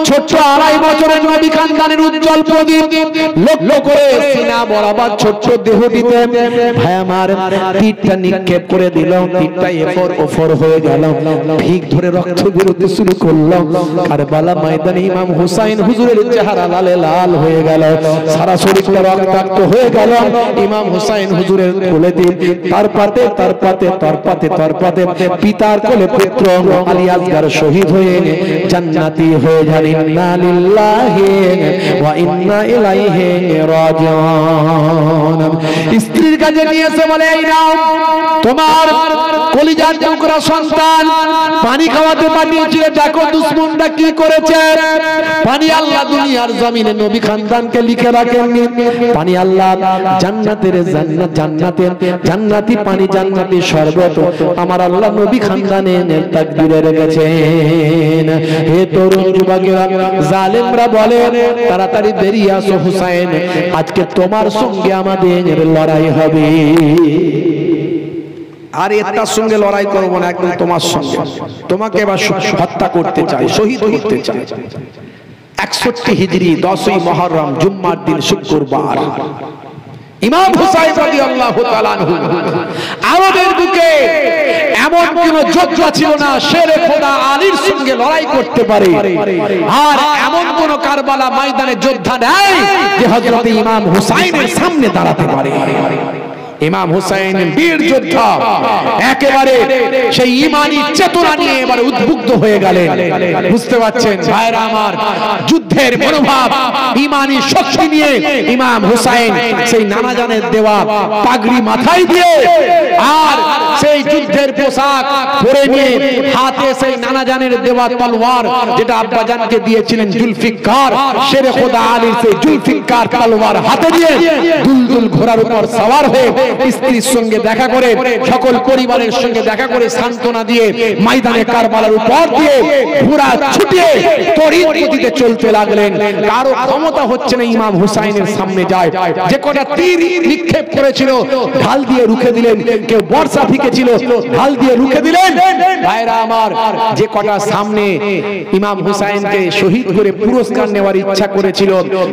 ছোট্ট 2.5 বছরের নবী খানদানের উজ্জ্বল প্রদীপ, লক্ষ্য করে সিনা বরাবর ছোট্ট দেহটিতে ভাই আমার তীরটা নিক্ষেপ করে দিল। তীরটা এফর ওফর হয়ে গেল, ভিক ধরে রক্ত বেরোতে শুরু করলো। কারবালা ময়দানে ইমাম হুসাইন হুজুরের চেহারা লালে লাল হয়ে গেল, সারা শরীরটা রক্তাক্ত হয়ে গেল। ইমাম হুসাইন হুজুরের কোলে দিন তার পাতে পিতার কোলে পুত্র আলী আসগার শহীদ হয়ে জান্নাতি হয়ে যান। ইন্না লিল্লাহি ওয়া ইন্না ইলাইহি রাজিউন। স্ত্রীর কাছে নিয়ে এসে বলে, এই নাও তোমার কলিজার টুকরা সন্তান, পানি খাওয়াতে পাঠিয়েছিল, দেখো দুশমনরা কি করেছে। পানি আল্লাহ দুনিয়ার জমিনে নবী খানদানকে লিখে রাখেননি, পানি আল্লাহ জান্নাতের জান্নাতি পানি, জান্নাতি শরবত আমার আল্লাহ নবী খানদানে তাকদীরে রেখেছেন। হে তরুণ যুবকেরা, জালেমরা বলে, তাড়াতাড়ি বেরিয়ে আসো হুসাইন, আজকে তোমার সঙ্গে আমাদের লড়াই হবে। আর এটার সঙ্গে লড়াই করবো না, একদম তোমার সঙ্গে, তোমাকে এবার হত্যা করতে চাই, শহীদ করতে চাই। 61 হিজরি 10ই মুহররম জুম্মার দিন শুক্রবার, ইমাম হুসাইন রাদিয়াল্লাহু তাআলা আনহু আরবের বুকে এমন কোন যোদ্ধা ছিল না শেরে খোদা আলীর সঙ্গে লড়াই করতে পারে, আর এমন কোন কারবালা ময়দানে যোদ্ধা নাই যে হযরত ইমাম হুসাইনের সামনে দাঁড়াতে পারে। ইমাম হুসাইন বীর যোদ্ধা, একেবারে সেই ঈমানি চেতনা নিয়ে এবারে উদ্বুদ্ধ হয়ে গেলেন। বুঝতে পারছেন ভাইরা আমার, যুদ্ধের মনোভাব ঈমানি শক্তি নিয়ে ইমাম হুসাইন সেই নানা জানের দেওয়া পাগড়ি মাথায় দিয়ে আর সেই যুদ্ধের পোশাক পরে নিয়ে হাতে সেই নানা জানের দেওয়া তলোয়ার, যেটা আব্বাজানকে দিয়েছিলেন জুলফিকার, শেরে খোদা আলীর সেই জুলফিকার তলোয়ার হাতে দিয়ে দুলদুল ঘোড়ার উপর সওয়ার হয়ে স্ত্রীর সঙ্গে দেখা করে, সকল পরিবারের সঙ্গে দেখা করে সান্ত্বনা দিয়ে ময়দানে কারবালার উপর দিয়ে ঘোড়া ছুটিয়ে তড়িৎ গতিতে চলতে লাগলেন। কারো ক্ষমতা হচ্ছে না ইমাম হুসাইনের সামনে যায়। যে কটা তীর নিক্ষেপ করেছিল ঢাল দিয়ে রুখে দিলেন, কেউ বর্ষা ফিকেছিল ঢাল দিয়ে রুখে দিলেন। ভাইরা আমার, যে কটা সামনে ইমাম হুসাইনকে শহীদ করে পুরস্কার নেওয়ার ইচ্ছা করেছিল,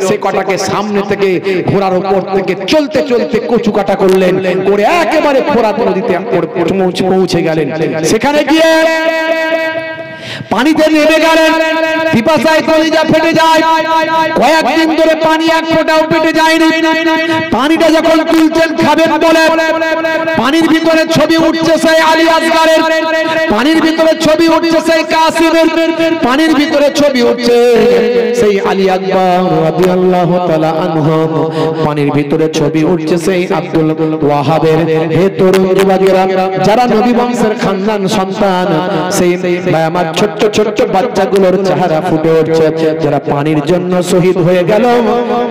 সে কটাকে সামনে থেকে ঘোড়ার উপর থেকে চলতে চলতে কচু কাটা করলেন, করে একেবারে ফোরাত নদীতে পৌঁছে গেলেন। সেখানে গিয়ে পানিতে নেমে গেলেন, পিপাসায় কলিজা ফেটে যায়। কয়েকদিন ধরে পানি এক ফোঁটাও পেটে যায়নি। পানিটা যখন তুলছেন খাবেন বলে, পানির ভিতরে ছবি উঠছে সেই আলী আসগারের, পানির ভিতরে ছবি উঠছে সেই কাসিমের, পানির ভিতরে ছবি উঠছে সেই আলী আকবর রাদিয়াল্লাহু তাআলা আনহু, পানির ভিতরে ছবি উঠছে সেই আব্দুল ওয়াহাবের। হে তরুণ যুবকেরা, যারা নবী বংশের খানদান সন্তান, সেই আমার ছোট্ট ছোট্ট বাচ্চাগুলোর চেহারা ফুটে উঠছে, যারা পানির জন্য শহীদ হয়ে গেল।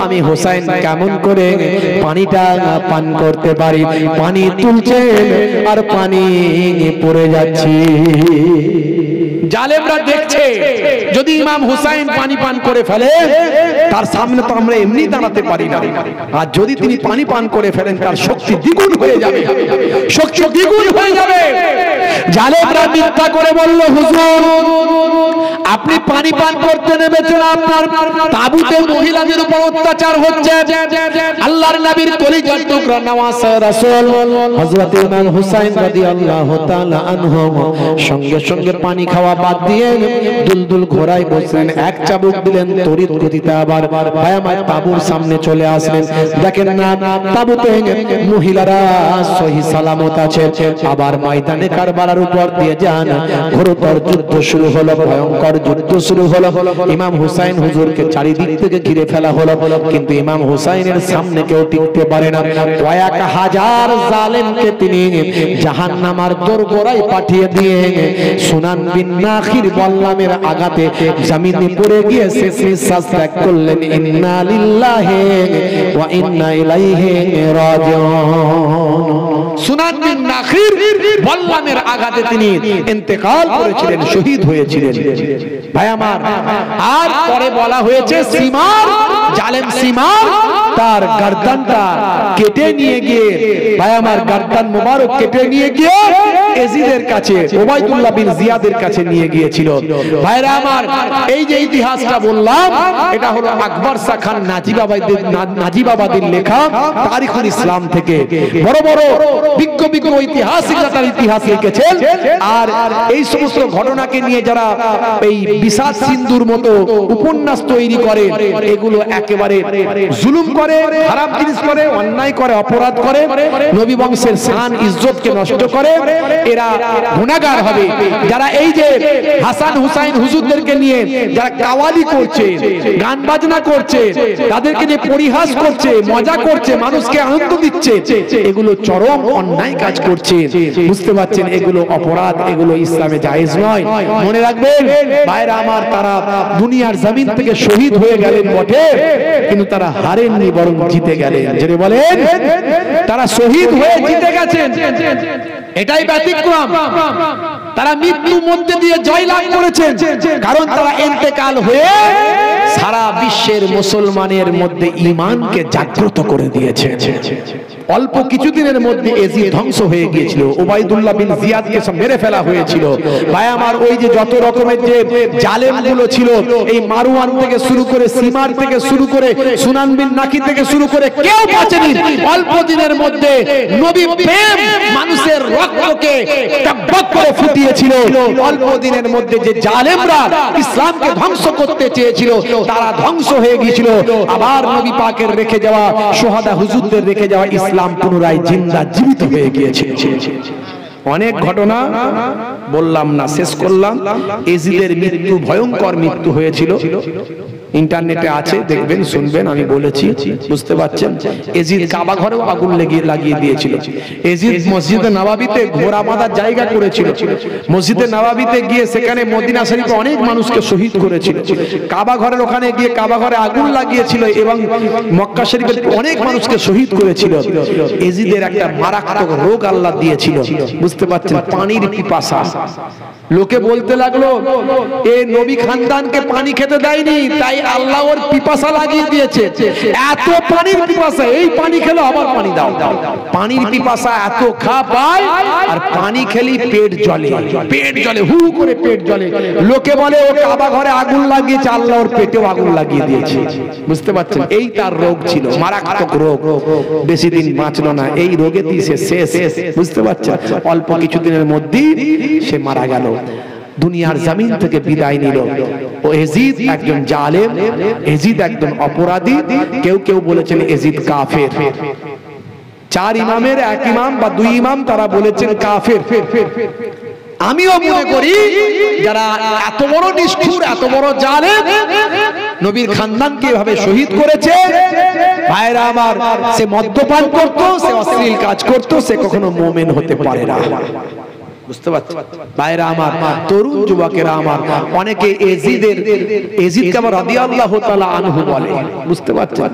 আমি হুসাইন কেমন করে পানিটা পান করতে পারি? পানি তুলছে আর পানি পড়ে যাচ্ছে। জালেমরা দেখছে যদি ইমাম হুসাইন পানি পান করে ফেলে, তার সামনে তো আমরা এমনি দাঁড়াতে পারি না, আর যদি তিনি পানি পান করে ফেলেন তার শক্তি দ্বিগুণ হয়ে যাবে, শক্তি দ্বিগুণ হয়ে যাবে। জালেমরা মিথ্যা করে বলল, হুজুর আপনি পানি পান করতে নেমেছেন, আপনার তাবুতে মহিলাদের উপর অত্যাচার হচ্ছে। আল্লাহর নবীর কলিজার টুকরা নওয়াজ রাসূল হযরত ইমাম হুসাইন রাদিয়াল্লাহু তাআলা আনহু সঙ্গে সঙ্গে পানি খাওয়া বাদ দিয়ে দুলদুল ঘোড়ায় বসলেন, এক চাবুক দিলেন, তড়িৎ গতিতে আবার ভাই আমার তাবুর সামনে চলে আসলেন। দেখেন না তাবুতে মহিলারা সহি সালামত আছে। আবার ময়দানে কারবালার উপর দিয়ে যান, ঘোরতর যুদ্ধ শুরু হলো, ভয়ঙ্কর যুদ্ধ শুরু হলো। ইমাম হুসাইন হুজুরকে চারিদিক থেকে ঘিরে ফেলা হলো, কিন্তু ইমাম হুসাইনের সামনে কেউ টিকতে পারে না। কয়েক হাজার জালেমকে তিনি জাহান্নামের দোরগোড়ায় পাঠিয়ে দিয়ে সুনান বিন নাখির বল্লামের আঘাতে জমিনে পড়ে গিয়ে শেষ নিঃশ্বাস ত্যাগ করলেন। ইন্না লিল্লাহি ওয়া ইন্না ইলাইহি রাজিউন। সুনান বিন নাখির বল্লামের আঘাতে তিনি ইন্তেকাল করেছিলেন, শহীদ হয়েছিলেন। ভাই আমার, আর পরে বলা হয়েছে সিমার, জালেম সিমার তার গর্দানটা কেটে নিয়ে গিয়ে, ভাই আমার গর্দান মোবারক কেটে নিয়ে গিয়ে এজিদের কাছে, ওবাইদুল্লাহ বিন জিয়াদের কাছে নিয়ে গিয়েছিল। ভাইরা আমার, এই যে ইতিহাসটা বললাম, এটা হলো আকবর শাহ খান নাজিবাবাদের লেখা তারিখুল ইসলাম থেকে। বড় বড় বিজ্ঞ বিজ্ঞ ঐতিহাসিকরা তার ইতিহাস লিখেছেন। আর এই সমস্ত ঘটনাকে নিয়ে যারা এই বিষাদ সিন্ধুর মতো উপন্যাস তৈরি করে, এগুলো একেবারে জুলুম করে, খারাপ জিনিস করে, অন্যায় করে, অপরাধ করে, নবী বংশের শান ইজ্জতকে নষ্ট করে। এরা গুনাহগার হবে যারা এই যে হাসান হুসাইন হুজুরদেরকে নিয়ে যারা কাওয়ালি করছে, গান বাজনা করছে, তাদেরকে নিয়ে পরিহাস করছে, মজা করছে, মানুষকে আনন্দ দিচ্ছে, এগুলো চরম অন্যায় কাজ করছে। বুঝতে পারছেন, এগুলো অপরাধ, এগুলো ইসলামে জায়েজ নয়। মনে রাখবেন ভাইরা আমার, তারা দুনিয়ার জমিন থেকে শহীদ হয়ে গেলেন বটে, কিন্তু তারা হারেননি, বরং জিতে গেলেন। জেনে বলেন, তারা শহীদ হয়ে জিতে গেছেন, এটাই ব্যতিক্রম। তারা মৃত্যুর মধ্যে দিয়ে জয়লাভ করেছেন, কারণ তারা ইন্তেকাল হয়ে সারা বিশ্বের মুসলমানের মধ্যে ঈমানকে জাগ্রত করে দিয়েছে। অল্প কিছুদিনের মধ্যে এজিদ ধ্বংস হয়ে গিয়েছিল, ওবাইদুল্লাহ বিন জিয়াদকে সব মেরে ফেলা হয়েছিল। ভাই আমার, ওই যে যত রকমের যে জালেমগুলো ছিল, এই মারওয়ান থেকে শুরু করে, সিমার থেকে শুরু করে, সুনান বিন নাকি থেকে শুরু করে কেউ বাঁচেনি। অল্প দিনের মধ্যে নবী প্রেম মানুষের রক্তকে টকবক করে ফুটিয়েছিল। অল্প দিনের মধ্যে যে জালেমরা ইসলামকে ধ্বংস করতে চেয়েছিল তারা ধ্বংস হয়ে গিয়েছিল। আবার নবী পাকের রেখে যাওয়া শোহাদা হুজুরদের রেখে যাওয়া ইসলাম পুনরায় জিন্দা জীবিত হয়ে গিয়েছে। অনেক ঘটনা বললাম না, শেষ করলাম। এজিদের মৃত্যু ভয়ঙ্কর মৃত্যু হয়েছিল, ইন্টারনেটে আছে, দেখবেন শুনবেন, আমি বলেছি, বুঝতে পারছেন। এজিদ কাবা ঘরেও আগুন লাগিয়ে দিয়েছিল। এজিদ মসজিদে নববীতে ঘোড়া বাঁধার জায়গা করেছিল। মসজিদে নববীতে গিয়ে সেখানে মদিনা শরীফে অনেক মানুষকে শহীদ করেছিল। কাবা ঘরের ওখানে গিয়ে কাবা ঘরে আগুন লাগিয়েছিল এবং মক্কা শরীফের অনেক মানুষকে শহীদ করেছিল। এজিদের একটা মারাত্মক রোগ আল্লাহ দিয়েছিল, বুঝতে পারছেন, পানির পিপাসা। লোকে বলতে লাগলো এ নবী খানদানকে পানি খেতে দেয়নি, তাই আল্লাহ ওর পিপাসা লাগিয়ে দিয়েছে। এত পানির পিপাসা, এই পানি খেলো আবার পানি দাও। পানির পিপাসা এত পায়, আর পানি খেলি পেট জ্বলে, পেট জ্বলে, হু করে পেট জ্বলে। লোকে বলে ও কাবা ঘরে আগুন লাগিয়েছে, আল্লাহ ওর পেটেও আগুন লাগিয়ে দিয়েছে, বুঝতে পারছেন। এই তার রোগ ছিল, মারাত্মক রোগ। বেশি দিন বাঁচলো না, এই রোগেতেই সে শেষ, বুঝতে পারছেন। অল্প কিছুদিনের মধ্যেই সে মারা গেল, দুনিয়ার জমিন থেকে বিদায় নিল। ও এজিদ একজন জালেম, এজিদ একজন অপরাধী। কেউ কেউ বলেছেন এজিদ কাফের। চার ইমামের এক ইমাম বা দুই ইমাম তারা বলেছেন কাফের। আমিও মনে করি যারা এত বড় নিষ্ঠুর, এত বড় জালেম, নবীর খানদানকে এভাবে শহীদ করেছে, ভাইরা আমার, সে মদ্যপান করতো, সে অশ্লীল কাজ করতো, সে কখনো মুমিন হতে পারে না, বুঝতে পারছেন ভাইরা আমার। তরুণ যুবকেরা আমার, অনেকে এজিদকে আবার রাদিয়াল্লাহু তাআলা আনহু বলে, বুঝতে পারছেন।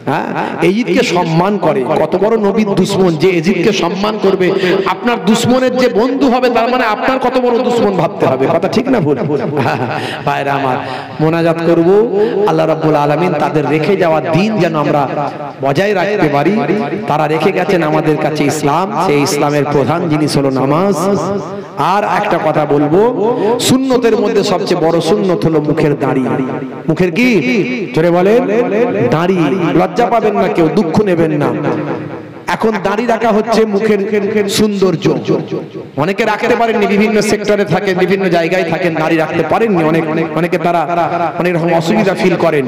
হ্যাঁ, এজিদকে সম্মান করে। কত বড় নবীর দুশমন, যে এজিদকে সম্মান করবে, আপনার দুশমনের যে বন্ধু হবে, তার মানে আপনার কত বড় দুশমন ভাবতে হবে। কথা ঠিক না ভুল? ভাইরা আমার, মোনাজাত করব আল্লাহ রাব্বুল আলামিন তাদের রেখে যাওয়া দিন যেন আমরা বজায় রাখতে পারি। তারা রেখে গেছেন আমাদের কাছে ইসলাম, সেই ইসলামের প্রধান জিনিস হলো নামাজ। আর একটা কথা বলবো, সুন্নতের মধ্যে সবচেয়ে বড় সুন্নত হলো মুখের দাড়ি। মুখের কি জোরে বলেন? দাড়ি। লজ্জা পাবেন না, কেউ দুঃখ নেবেন না। এখন দাড়ি রাখা হচ্ছে মুখের সৌন্দর্য। অনেকে রাখতে পারেননি, বিভিন্ন সেক্টরে থাকেন, বিভিন্ন জায়গায় থাকেন, দাড়ি রাখতে পারেননি। অনেকে তারা অনেক রকম অসুবিধা ফিল করেন।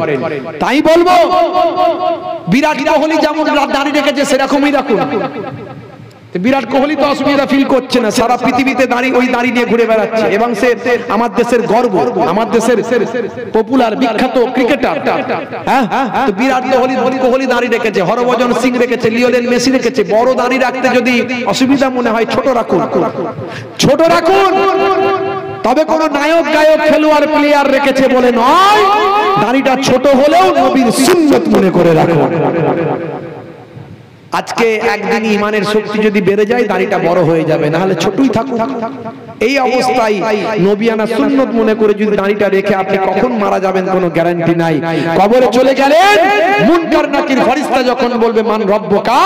তাই বলবো, বিরাট কোহলি যেমন দাড়ি রেখেছে সেরকমই রাখুন। বিরাট কোহলি তো অসুবিধা ফিল করছে না, সারা পৃথিবীতে ওই দাড়ি নিয়ে ঘুরে বেড়াচ্ছে এবং সে আমার দেশের গর্ব, আমার দেশের পপুলার বিখ্যাত ক্রিকেটার। হ্যাঁ, তো বিরাট কোহলি দাড়ি রেখেছে, হরভজন সিং রেখেছে, লিওনেল মেসি রেখেছে। বড় দাড়ি রাখতে যদি অসুবিধা মনে হয়, ছোট রাখুন, ছোট রাখুন। তবে কোন নায়ক, গায়ক, খেলোয়াড়, প্লেয়ার রেখেছে বলে নয়, দাড়িটা ছোট হলেও নবীর সুন্নত মনে করে রাখুন। আজকে একদিন ইমানের শক্তি যদি বেড়ে যায়, দাড়িটা বড় হয়ে যাবে, না হলে ছোটই থাকুক। এই অবস্থায় নবিয়ানা সুন্নত মনে করে যদি দাড়িটা রেখে আপনি কখন মারা যাবেন কোনো গ্যারান্টি নাই। কবরে চলে গেলেন, মুনকার নাকির ফেরেশতা যখন বলবে মান রব্বুকা,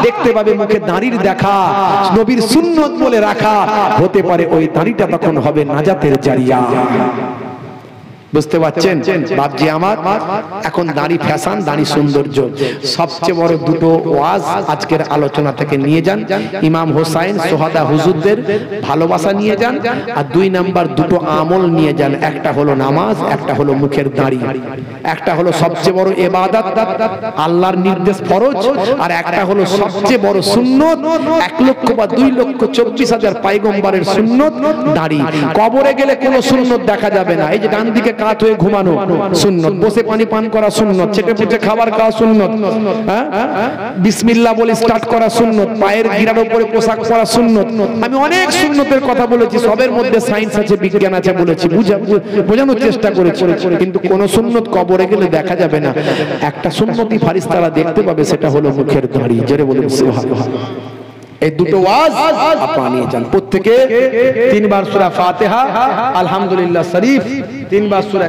দেখতে পাবে মুখে দাড়ির দেখা, নবীর সুন্নত বলে রাখা হতে পারে, ওই দাড়িটা তখন হবে নাজাতের জারিয়া। বুঝতে পারছেন বাপজি আমার? এখন দাড়ি ফ্যাশন, দাড়ি সৌন্দর্য। সবচেয়ে বড় দুটো ওয়াজ আজকের আলোচনা থেকে নিয়ে যান। ইমাম হোসাইন সোহাদা হুজুরদের ভালোবাসা নিয়ে যান, আর দুই নাম্বার দুটো আমল নিয়ে যান। একটা হলো নামাজ, একটা হলো মুখের দাড়ি। একটা হলো সবচেয়ে বড় ইবাদত, আল্লাহর নির্দেশ ফরজ, আর একটা হলো সবচেয়ে বড় সুন্নত, 1 লক্ষ বা 2,24,000 পয়গম্বরের সুন্নত, দাড়ি। কবরে গেলে কোনো সুন্নত দেখা যাবে না। এই যে ডান দিকে কাত হয়ে ঘুমানো সুন্নত, বসে পানি পান করা সুন্নত, চেটে পুটে খাবার খাওয়া সুন্নত, বিসমিল্লাহ বলে স্টার্ট করা সুন্নত, পায়ের গিরার উপরে পোশাক পরা সুন্নত। আমি অনেক সুন্নতের কথা বলেছি, সবের মধ্যে সায়েন্স আছে, বিজ্ঞান আছে বলেছি, বোঝানোর চেষ্টা করেছি, কিন্তু কোন সুন্নত কবরে গেলে দেখা যাবে না। একটা সুন্নতি ফারিস্তারা দেখতে পাবে, সেটা হলো মুখের দাড়ি। জোরে বলুন সুবহানাল্লাহ। এই দুটো ওয়াজ আপনারা নিয়ে যান। প্রত্যেকে 3 বার সূরা ফাতিহা, আলহামদুলিল্লাহ শরীফ, 3 বার সূরা